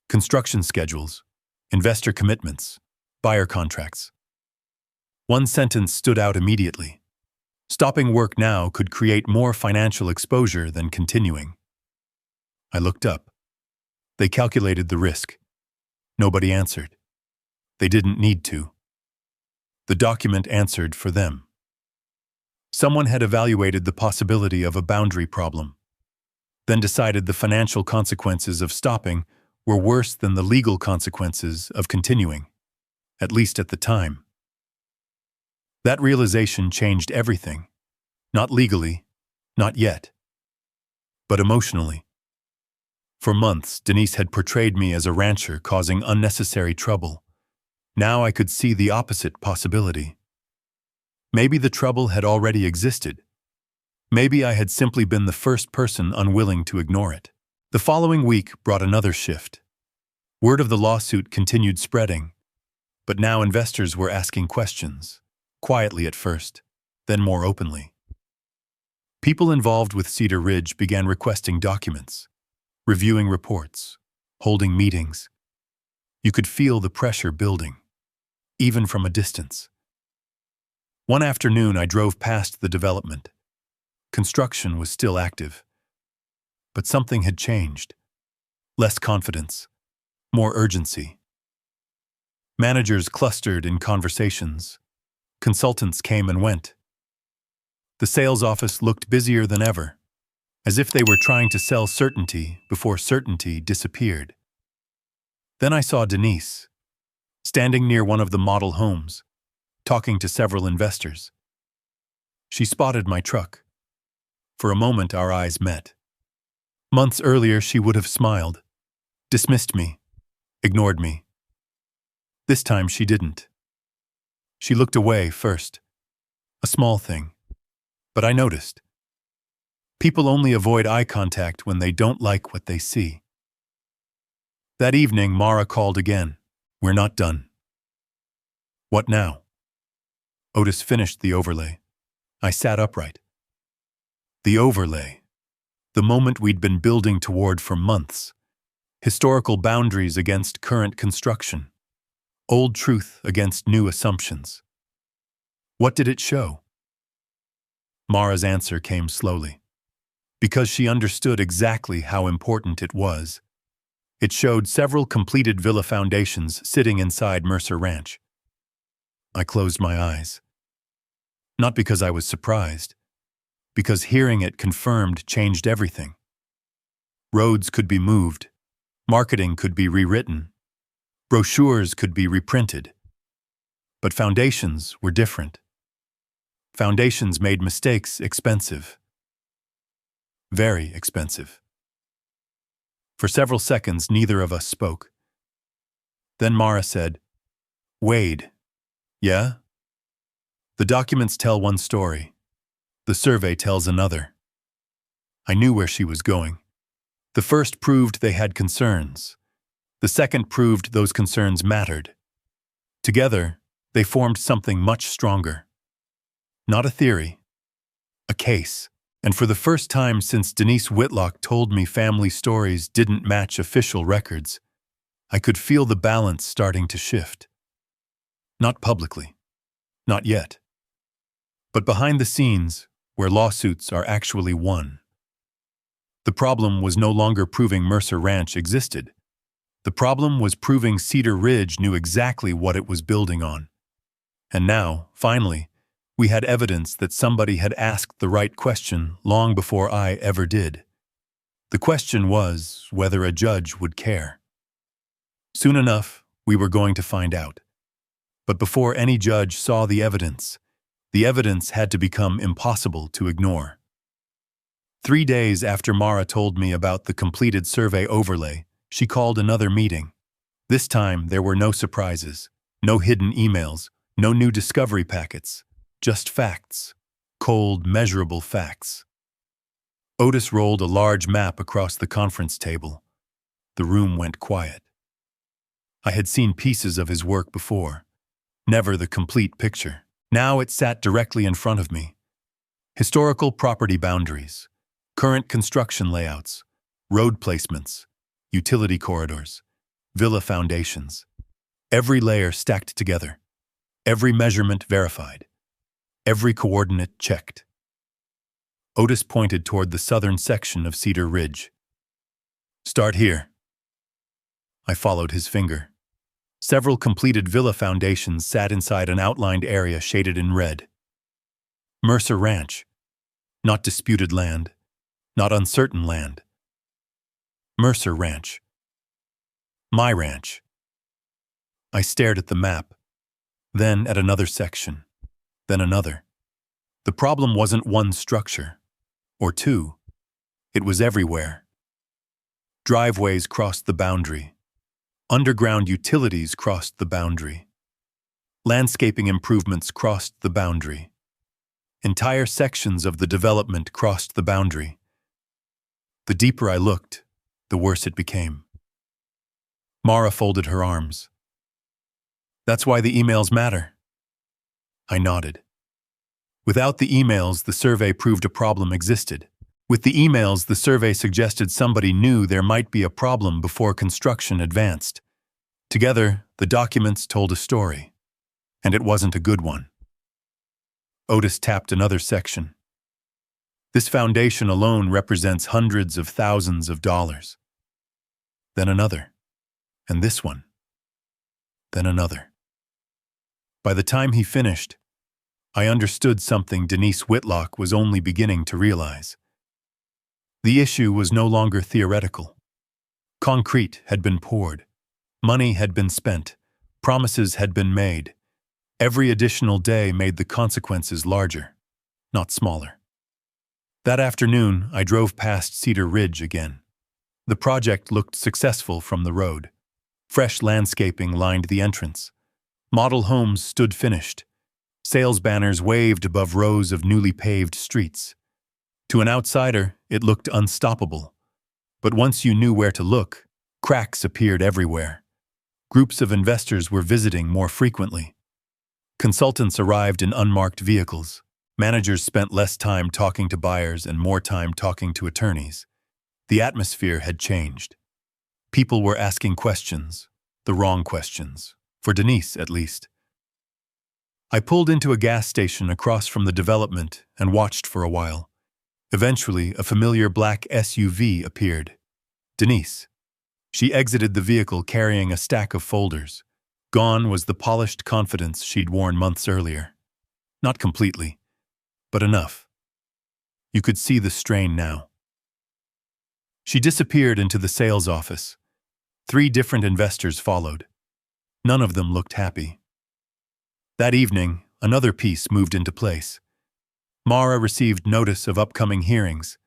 Construction schedules, investor commitments, buyer contracts. One sentence stood out immediately. Stopping work now could create more financial exposure than continuing. I looked up. They calculated the risk. Nobody answered. They didn't need to. The document answered for them. Someone had evaluated the possibility of a boundary problem, then decided the financial consequences of stopping were worse than the legal consequences of continuing, at least at the time. That realization changed everything. Not legally, not yet, but emotionally. For months, Denise had portrayed me as a rancher causing unnecessary trouble. Now I could see the opposite possibility. Maybe the trouble had already existed. Maybe I had simply been the first person unwilling to ignore it. The following week brought another shift. Word of the lawsuit continued spreading, but now investors were asking questions, quietly at first, then more openly. People involved with Cedar Ridge began requesting documents, reviewing reports, holding meetings. You could feel the pressure building, even from a distance. One afternoon, I drove past the development. Construction was still active, but something had changed. Less confidence, more urgency. Managers clustered in conversations. Consultants came and went. The sales office looked busier than ever. as if they were trying to sell certainty before certainty disappeared. Then I saw Denise, standing near one of the model homes, talking to several investors. She spotted my truck. For a moment, our eyes met. Months earlier, she would have smiled, dismissed me, ignored me. This time, she didn't. She looked away first. A small thing. But I noticed. People only avoid eye contact when they don't like what they see. That evening, Mara called again. We're not done. What now? Otis finished the overlay. I sat upright. The overlay. The moment we'd been building toward for months. Historical boundaries against current construction. Old truth against new assumptions. What did it show? Mara's answer came slowly. Because she understood exactly how important it was. It showed several completed villa foundations sitting inside Mercer Ranch. I closed my eyes. Not because I was surprised, because hearing it confirmed changed everything. Roads could be moved, marketing could be rewritten, brochures could be reprinted. But foundations were different. Foundations made mistakes expensive. Very expensive. For several seconds, neither of us spoke. Then Mara said, "Wade, yeah? The documents tell one story. The survey tells another." I knew where she was going. The first proved they had concerns. The second proved those concerns mattered. Together, they formed something much stronger. Not a theory, a case. And for the first time since Denise Whitlock told me family stories didn't match official records, I could feel the balance starting to shift. Not publicly. Not yet. But behind the scenes, where lawsuits are actually won. The problem was no longer proving Mercer Ranch existed. The problem was proving Cedar Ridge knew exactly what it was building on. And now, finally, we had evidence that somebody had asked the right question long before I ever did. The question was whether a judge would care. Soon enough, we were going to find out. But before any judge saw the evidence had to become impossible to ignore. 3 days after Mara told me about the completed survey overlay, she called another meeting. This time, there were no surprises, no hidden emails, no new discovery packets. Just facts. Cold, measurable facts. Otis rolled a large map across the conference table. The room went quiet. I had seen pieces of his work before, never the complete picture. Now it sat directly in front of me. Historical property boundaries, current construction layouts, road placements, utility corridors, villa foundations. Every layer stacked together, every measurement verified. Every coordinate checked. Otis pointed toward the southern section of Cedar Ridge. "Start here." I followed his finger. Several completed villa foundations sat inside an outlined area shaded in red. Mercer Ranch. Not disputed land. Not uncertain land. Mercer Ranch. My ranch. I stared at the map, then at another section. Then another. The problem wasn't one structure, or two. It was everywhere. Driveways crossed the boundary. Underground utilities crossed the boundary. Landscaping improvements crossed the boundary. Entire sections of the development crossed the boundary. The deeper I looked, the worse it became. Mara folded her arms. "That's why the emails matter." I nodded. Without the emails, the survey proved a problem existed. With the emails, the survey suggested somebody knew there might be a problem before construction advanced. Together, the documents told a story. And it wasn't a good one. Otis tapped another section. "This foundation alone represents hundreds of thousands of dollars." Then another. And this one. Then another. By the time he finished, I understood something Denise Whitlock was only beginning to realize. The issue was no longer theoretical. Concrete had been poured. Money had been spent. Promises had been made. Every additional day made the consequences larger, not smaller. That afternoon, I drove past Cedar Ridge again. The project looked successful from the road. Fresh landscaping lined the entrance. Model homes stood finished. Sales banners waved above rows of newly paved streets. To an outsider, it looked unstoppable. But once you knew where to look, cracks appeared everywhere. Groups of investors were visiting more frequently. Consultants arrived in unmarked vehicles. Managers spent less time talking to buyers and more time talking to attorneys. The atmosphere had changed. People were asking questions, the wrong questions, for Denise at least. I pulled into a gas station across from the development and watched for a while. Eventually, a familiar black SUV appeared. Denise. She exited the vehicle carrying a stack of folders. Gone was the polished confidence she'd worn months earlier. Not completely, but enough. You could see the strain now. She disappeared into the sales office. 3 different investors followed. None of them looked happy. That evening, another piece moved into place. Mara received notice of upcoming hearings.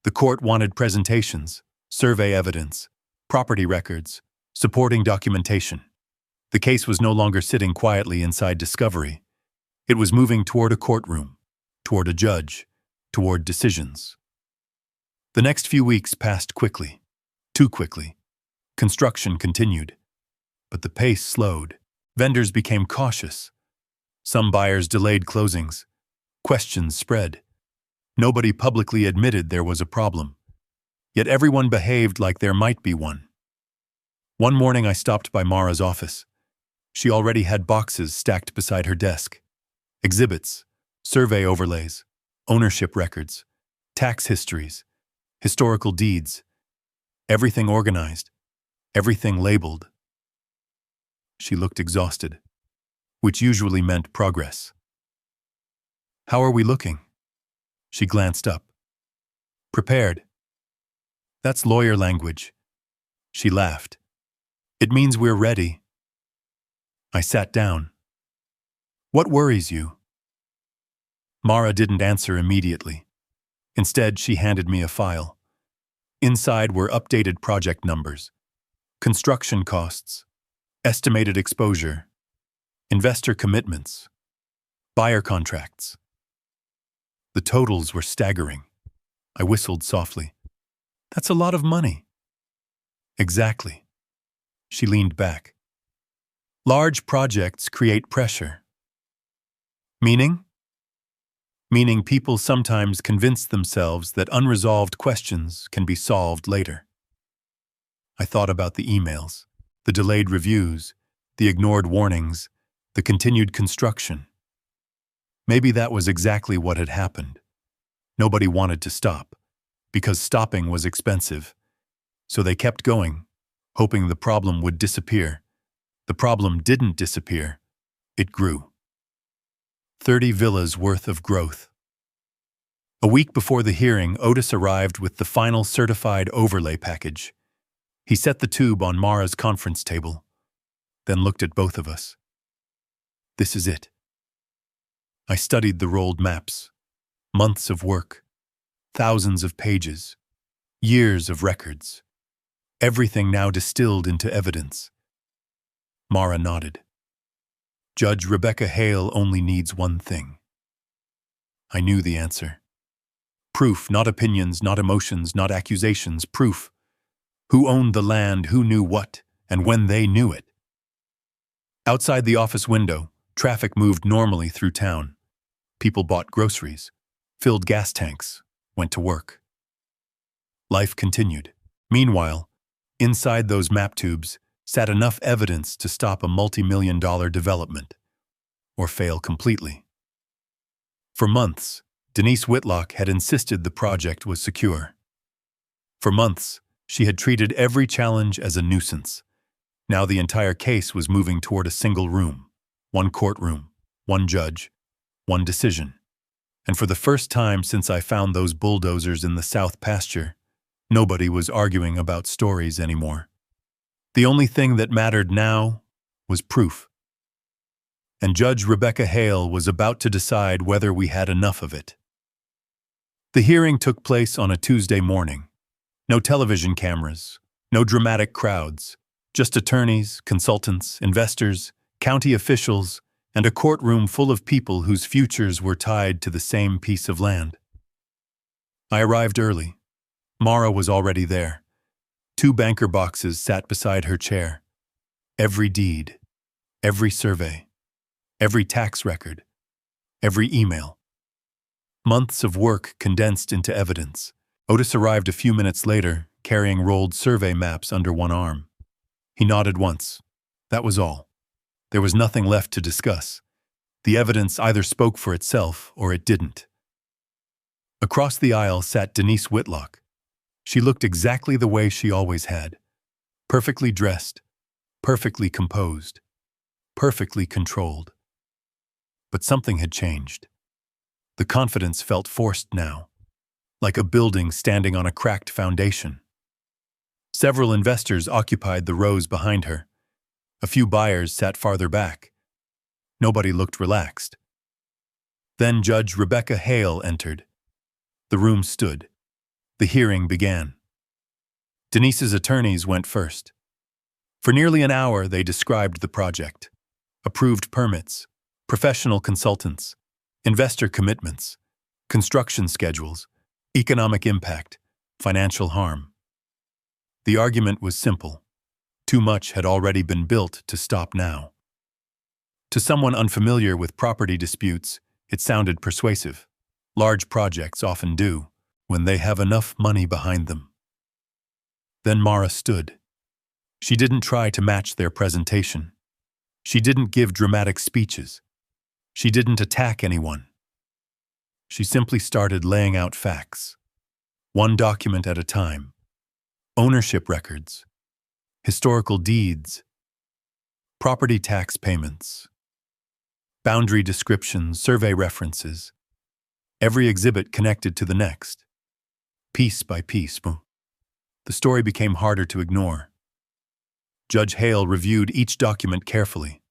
The court wanted presentations, survey evidence, property records, supporting documentation. The case was no longer sitting quietly inside discovery. It was moving toward a courtroom, toward a judge, toward decisions. The next few weeks passed quickly, too quickly. Construction continued, but the pace slowed. Vendors became cautious. Some buyers delayed closings. Questions spread. Nobody publicly admitted there was a problem. Yet everyone behaved like there might be one. One morning I stopped by Mara's office. She already had boxes stacked beside her desk. Exhibits, survey overlays, ownership records, tax histories, historical deeds. Everything organized, everything labeled. She looked exhausted, which usually meant progress. How are we looking? She glanced up. Prepared. That's lawyer language. She laughed. It means we're ready. I sat down. What worries you? Mara didn't answer immediately. Instead, she handed me a file. Inside were updated project numbers, construction costs, estimated exposure, investor commitments, buyer contracts. The totals were staggering. I whistled softly. That's a lot of money. Exactly. She leaned back. Large projects create pressure. Meaning? Meaning people sometimes convince themselves that unresolved questions can be solved later. I thought about the emails, the delayed reviews, the ignored warnings, the continued construction. Maybe that was exactly what had happened. Nobody wanted to stop, because stopping was expensive. So they kept going, hoping the problem would disappear. The problem didn't disappear. It grew. 30 villas worth of growth. A week before the hearing, Otis arrived with the final certified overlay package. He set the tube on Mara's conference table, then looked at both of us. This is it. I studied the rolled maps. Months of work. Thousands of pages. Years of records. Everything now distilled into evidence. Mara nodded. Judge Rebecca Hale only needs one thing. I knew the answer. Proof, not opinions, not emotions, not accusations, proof. Who owned the land, who knew what, and when they knew it. Outside the office window, traffic moved normally through town. People bought groceries, filled gas tanks, went to work. Life continued. Meanwhile, inside those map tubes sat enough evidence to stop a multi-million-dollar development, or fail completely. For months, Denise Whitlock had insisted the project was secure. For months, she had treated every challenge as a nuisance. Now the entire case was moving toward a single room, one courtroom, one judge, one decision. And for the first time since I found those bulldozers in the south pasture, nobody was arguing about stories anymore. The only thing that mattered now was proof. And Judge Rebecca Hale was about to decide whether we had enough of it. The hearing took place on a Tuesday morning. No television cameras, no dramatic crowds, just attorneys, consultants, investors, county officials, and a courtroom full of people whose futures were tied to the same piece of land. I arrived early. Mara was already there. 2 banker boxes sat beside her chair. Every deed, every survey, every tax record, every email. Months of work condensed into evidence. Otis arrived a few minutes later, carrying rolled survey maps under one arm. He nodded once. That was all. There was nothing left to discuss. The evidence either spoke for itself or it didn't. Across the aisle sat Denise Whitlock. She looked exactly the way she always had. Perfectly dressed, perfectly composed, perfectly controlled. But something had changed. The confidence felt forced now, like a building standing on a cracked foundation. Several investors occupied the rows behind her. A few buyers sat farther back. Nobody looked relaxed. Then Judge Rebecca Hale entered. The room stood. The hearing began. Denise's attorneys went first. For nearly an hour, they described the project. Approved permits, professional consultants, investor commitments, construction schedules, economic impact, financial harm. The argument was simple. Too much had already been built to stop now. To someone unfamiliar with property disputes, it sounded persuasive. Large projects often do, when they have enough money behind them. Then Mara stood. She didn't try to match their presentation. She didn't give dramatic speeches. She didn't attack anyone. She simply started laying out facts. One document at a time. Ownership records. Historical deeds. Property tax payments. Boundary descriptions, survey references. Every exhibit connected to the next. Piece by piece. The story became harder to ignore. Judge Hale reviewed each document carefully.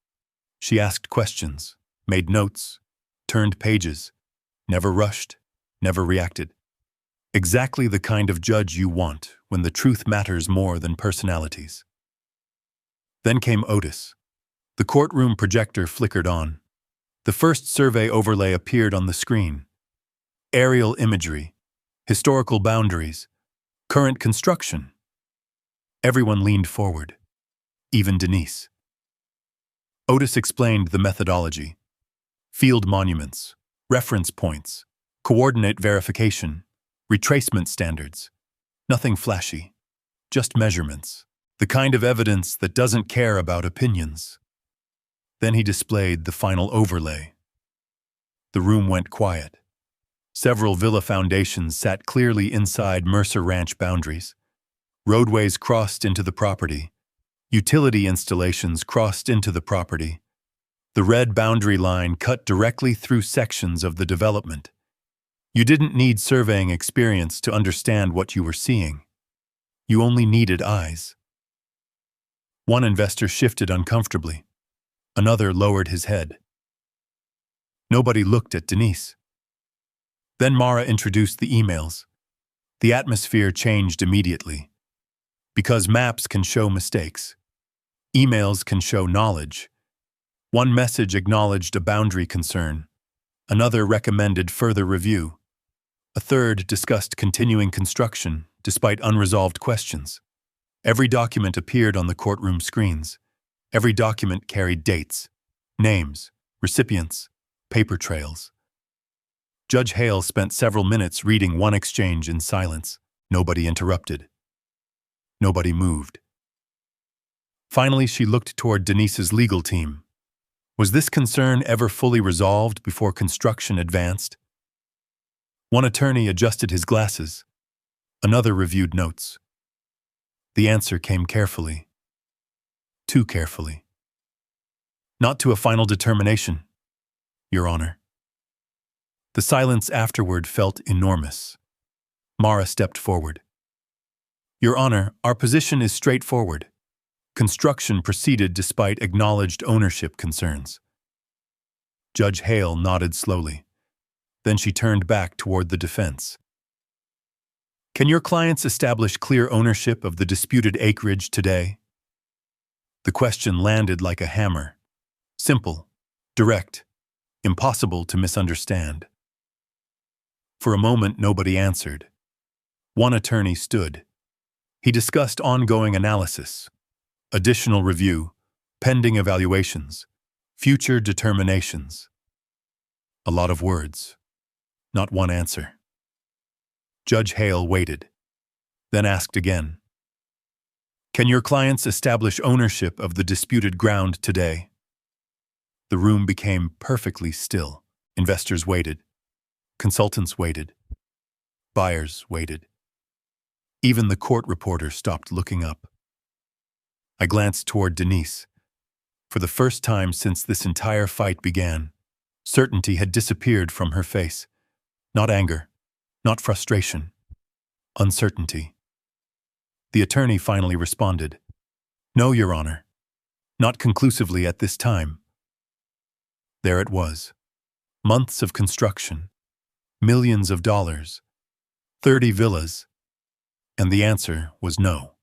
She asked questions, made notes, turned pages, never rushed, never reacted. Exactly the kind of judge you want when the truth matters more than personalities. Then came Otis. The courtroom projector flickered on. The first survey overlay appeared on the screen. Aerial imagery, historical boundaries, current construction. Everyone leaned forward, even Denise. Otis explained the methodology. Field monuments, reference points, coordinate verification, retracement standards. Nothing flashy, just measurements. The kind of evidence that doesn't care about opinions. Then he displayed the final overlay. The room went quiet. Several villa foundations sat clearly inside Mercer Ranch boundaries. Roadways crossed into the property. Utility installations crossed into the property. The red boundary line cut directly through sections of the development. You didn't need surveying experience to understand what you were seeing. You only needed eyes. One investor shifted uncomfortably. Another lowered his head. Nobody looked at Denise. Then Mara introduced the emails. The atmosphere changed immediately. Because maps can show mistakes. Emails can show knowledge. One message acknowledged a boundary concern. Another recommended further review. A third discussed continuing construction, despite unresolved questions. Every document appeared on the courtroom screens. Every document carried dates, names, recipients, paper trails. Judge Hale spent several minutes reading one exchange in silence. Nobody interrupted. Nobody moved. Finally, she looked toward Denise's legal team. Was this concern ever fully resolved before construction advanced? One attorney adjusted his glasses. Another reviewed notes. The answer came carefully. Too carefully. Not to a final determination, Your Honor. The silence afterward felt enormous. Mara stepped forward. "Your Honor, our position is straightforward. Construction proceeded despite acknowledged ownership concerns." Judge Hale nodded slowly. Then she turned back toward the defense. "Can your clients establish clear ownership of the disputed acreage today?" The question landed like a hammer. Simple, direct, impossible to misunderstand. For a moment, nobody answered. One attorney stood. He discussed ongoing analysis, additional review, pending evaluations, future determinations. A lot of words, not one answer. Judge Hale waited, then asked again, "Can your clients establish ownership of the disputed ground today?" The room became perfectly still. Investors waited. Consultants waited. Buyers waited. Even the court reporter stopped looking up. I glanced toward Denise. For the first time since this entire fight began, certainty had disappeared from her face. Not anger, not frustration, uncertainty. The attorney finally responded, "No, Your Honor, not conclusively at this time." There it was. Months of construction, millions of dollars, 30 villas, and the answer was no.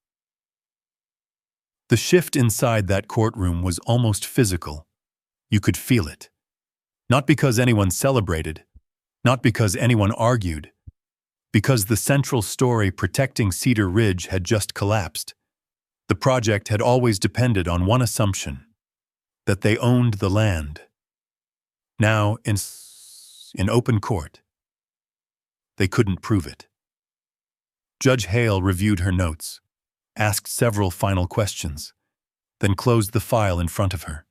The shift inside that courtroom was almost physical. You could feel it. Not because anyone celebrated, not because anyone argued, because the central story protecting Cedar Ridge had just collapsed. The project had always depended on one assumption, that they owned the land. Now, in open court, they couldn't prove it. Judge Hale reviewed her notes, asked several final questions, then closed the file in front of her.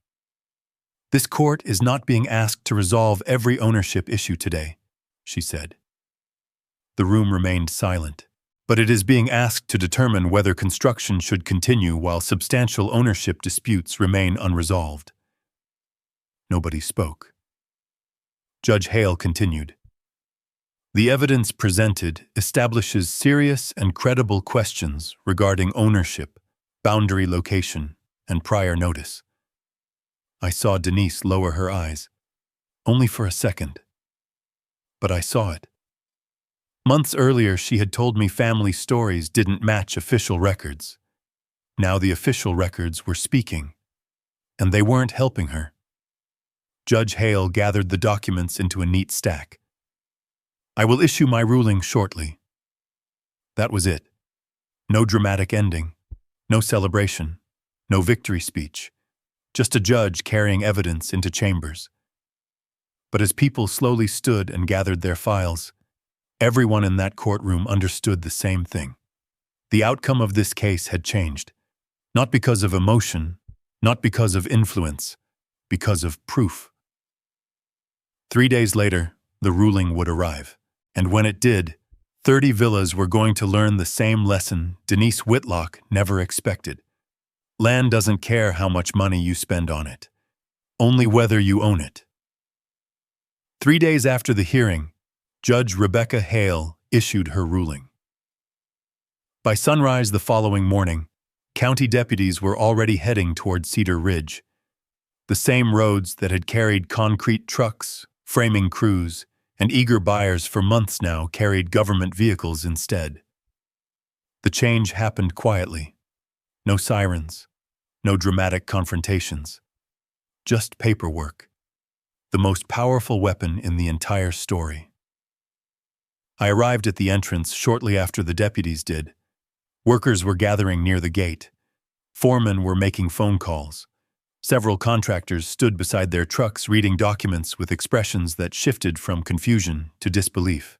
"This court is not being asked to resolve every ownership issue today," she said. The room remained silent, but it is being asked to determine whether construction should continue while substantial ownership disputes remain unresolved. Nobody spoke. Judge Hale continued. "The evidence presented establishes serious and credible questions regarding ownership, boundary location, and prior notice." I saw Denise lower her eyes, only for a second. But I saw it. Months earlier, she had told me family stories didn't match official records. Now the official records were speaking, and they weren't helping her. Judge Hale gathered the documents into a neat stack. "I will issue my ruling shortly." That was it. No dramatic ending, no celebration, no victory speech, just a judge carrying evidence into chambers. But as people slowly stood and gathered their files, everyone in that courtroom understood the same thing. The outcome of this case had changed, not because of emotion, not because of influence, because of proof. 3 days later, the ruling would arrive. And when it did, 30 villas were going to learn the same lesson Denise Whitlock never expected. Land doesn't care how much money you spend on it, only whether you own it. 3 days after the hearing, Judge Rebecca Hale issued her ruling. By sunrise the following morning, county deputies were already heading toward Cedar Ridge. The same roads that had carried concrete trucks, framing crews, and eager buyers for months now carried government vehicles instead. The change happened quietly. No sirens, no dramatic confrontations. Just paperwork. The most powerful weapon in the entire story. I arrived at the entrance shortly after the deputies did. Workers were gathering near the gate. Foremen were making phone calls. Several contractors stood beside their trucks reading documents with expressions that shifted from confusion to disbelief.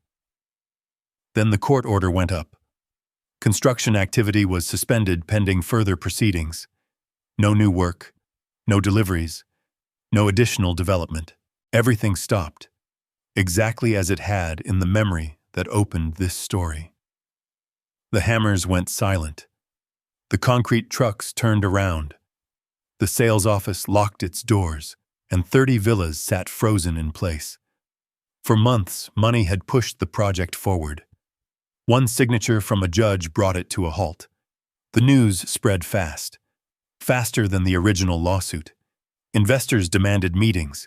Then the court order went up. Construction activity was suspended pending further proceedings. No new work, no deliveries, no additional development. Everything stopped, exactly as it had in the memory that opened this story. The hammers went silent. The concrete trucks turned around. The sales office locked its doors, and 30 villas sat frozen in place. For months, money had pushed the project forward. One signature from a judge brought it to a halt. The news spread fast, faster than the original lawsuit. Investors demanded meetings.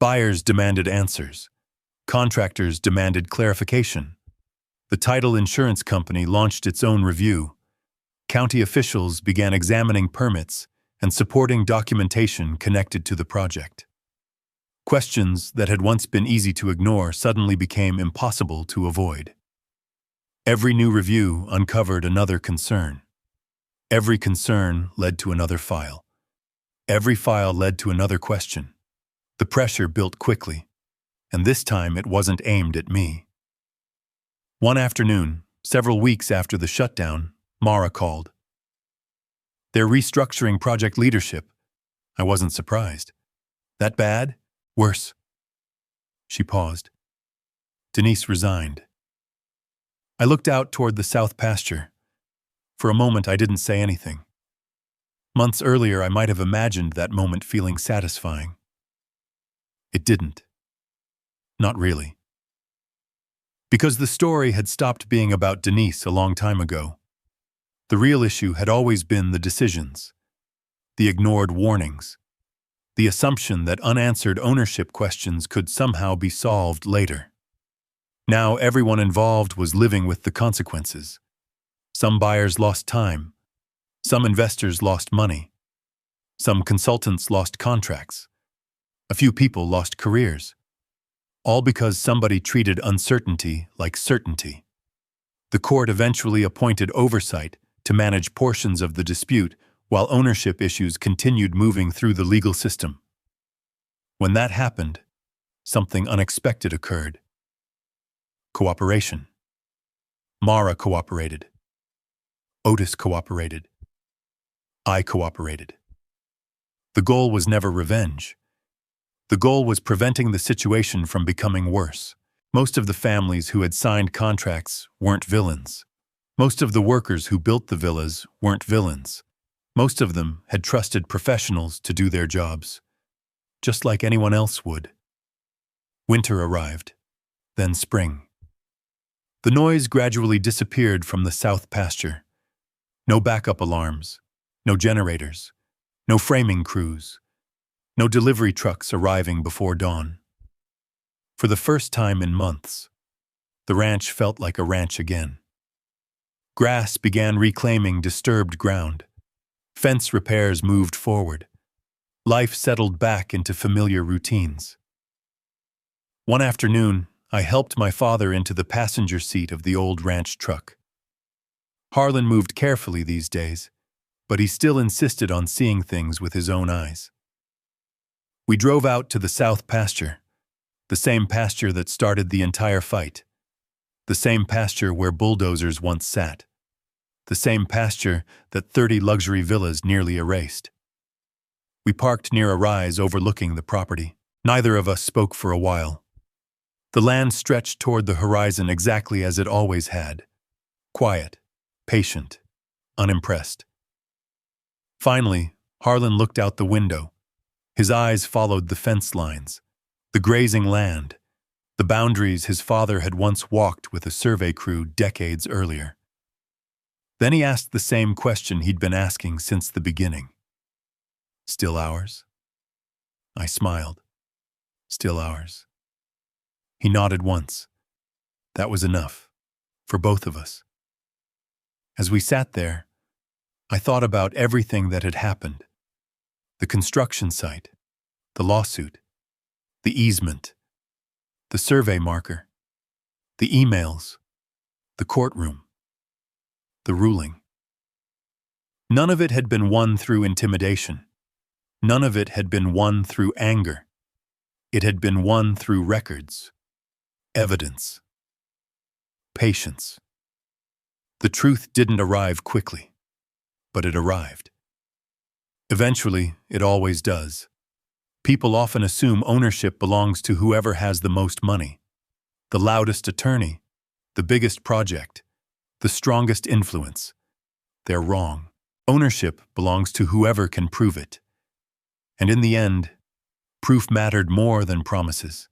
Buyers demanded answers. Contractors demanded clarification. The title insurance company launched its own review. County officials began examining permits and supporting documentation connected to the project. Questions that had once been easy to ignore suddenly became impossible to avoid. Every new review uncovered another concern. Every concern led to another file. Every file led to another question. The pressure built quickly, and this time it wasn't aimed at me. One afternoon, several weeks after the shutdown, Mara called. "They're restructuring project leadership." I wasn't surprised. "That bad? Worse." She paused. "Denise resigned." I looked out toward the south pasture. For a moment, I didn't say anything. Months earlier, I might have imagined that moment feeling satisfying. It didn't. Not really. Because the story had stopped being about Denise a long time ago. The real issue had always been the decisions, the ignored warnings, the assumption that unanswered ownership questions could somehow be solved later. Now everyone involved was living with the consequences. Some buyers lost time. Some investors lost money. Some consultants lost contracts. A few people lost careers. All because somebody treated uncertainty like certainty. The court eventually appointed oversight to manage portions of the dispute while ownership issues continued moving through the legal system. When that happened, something unexpected occurred. Cooperation. Mara cooperated. Otis cooperated. I cooperated. The goal was never revenge. The goal was preventing the situation from becoming worse. Most of the families who had signed contracts weren't villains. Most of the workers who built the villas weren't villains. Most of them had trusted professionals to do their jobs, just like anyone else would. Winter arrived, then spring. The noise gradually disappeared from the south pasture. No backup alarms, no generators, no framing crews, no delivery trucks arriving before dawn. For the first time in months, the ranch felt like a ranch again. Grass began reclaiming disturbed ground. Fence repairs moved forward. Life settled back into familiar routines. One afternoon, I helped my father into the passenger seat of the old ranch truck. Harlan moved carefully these days, but he still insisted on seeing things with his own eyes. We drove out to the south pasture, the same pasture that started the entire fight, the same pasture where bulldozers once sat, the same pasture that 30 luxury villas nearly erased. We parked near a rise overlooking the property. Neither of us spoke for a while. The land stretched toward the horizon exactly as it always had. Quiet, patient, unimpressed. Finally, Harlan looked out the window. His eyes followed the fence lines, the grazing land, the boundaries his father had once walked with a survey crew decades earlier. Then he asked the same question he'd been asking since the beginning. "Still ours?" I smiled. "Still ours." He nodded once. That was enough, for both of us. As we sat there, I thought about everything that had happened. The construction site, the lawsuit, the easement, the survey marker, the emails, the courtroom, the ruling. None of it had been won through intimidation. None of it had been won through anger. It had been won through records, evidence, patience. The truth didn't arrive quickly, but it arrived. Eventually, it always does. People often assume ownership belongs to whoever has the most money, the loudest attorney, the biggest project, the strongest influence. They're wrong. Ownership belongs to whoever can prove it. And in the end, proof mattered more than promises.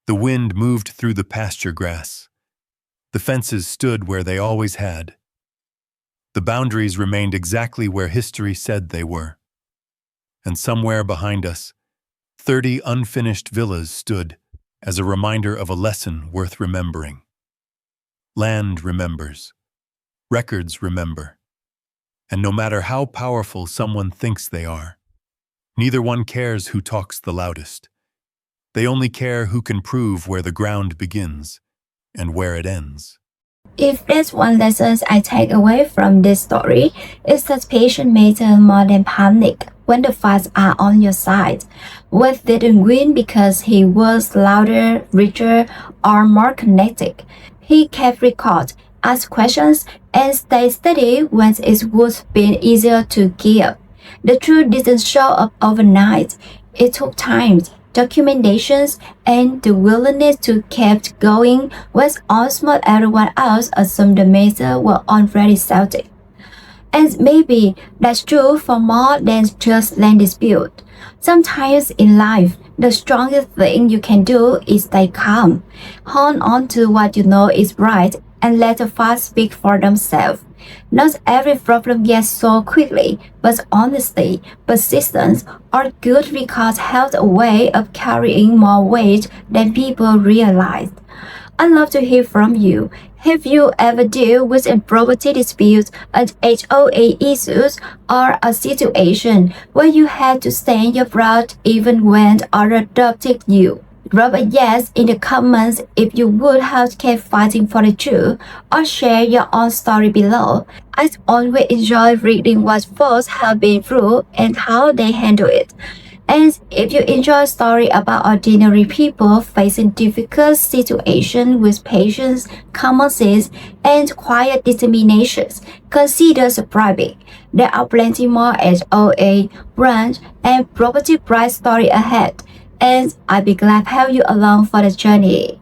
The wind moved through the pasture grass. The fences stood where they always had. The boundaries remained exactly where history said they were. And somewhere behind us, 30 unfinished villas stood as a reminder of a lesson worth remembering. Land remembers. Records remember. And no matter how powerful someone thinks they are, neither one cares who talks the loudest. They only care who can prove where the ground begins and where it ends. If there's one lesson I take away from this story, it's that patience matters more than panic when the facts are on your side. Wade didn't win because he was louder, richer, or more connected. He kept record, asked questions, and stayed steady when it would have been easier to give. The truth didn't show up overnight. It took time, documentations, and the willingness to keep going when almost everyone else assumed the matter were already settled. And maybe that's true for more than just land dispute. Sometimes in life, the strongest thing you can do is stay calm. Hold on to what you know is right and let the facts speak for themselves. Not every problem gets solved quickly, but honesty, persistence, or good records have a way of carrying more weight than people realize. I'd love to hear from you. Have you ever dealt with a property dispute, an HOA issues, or a situation where you had to stand your ground even when others doubted you? Drop a yes in the comments if you would have kept fighting for the truth, or share your own story below. I always enjoy reading what folks have been through and how they handle it. And if you enjoy a story about ordinary people facing difficult situations with patience, common sense, and quiet determinations, consider subscribing. There are plenty more HOA, branch, and property price story ahead, and I'll be glad to have you along for the journey.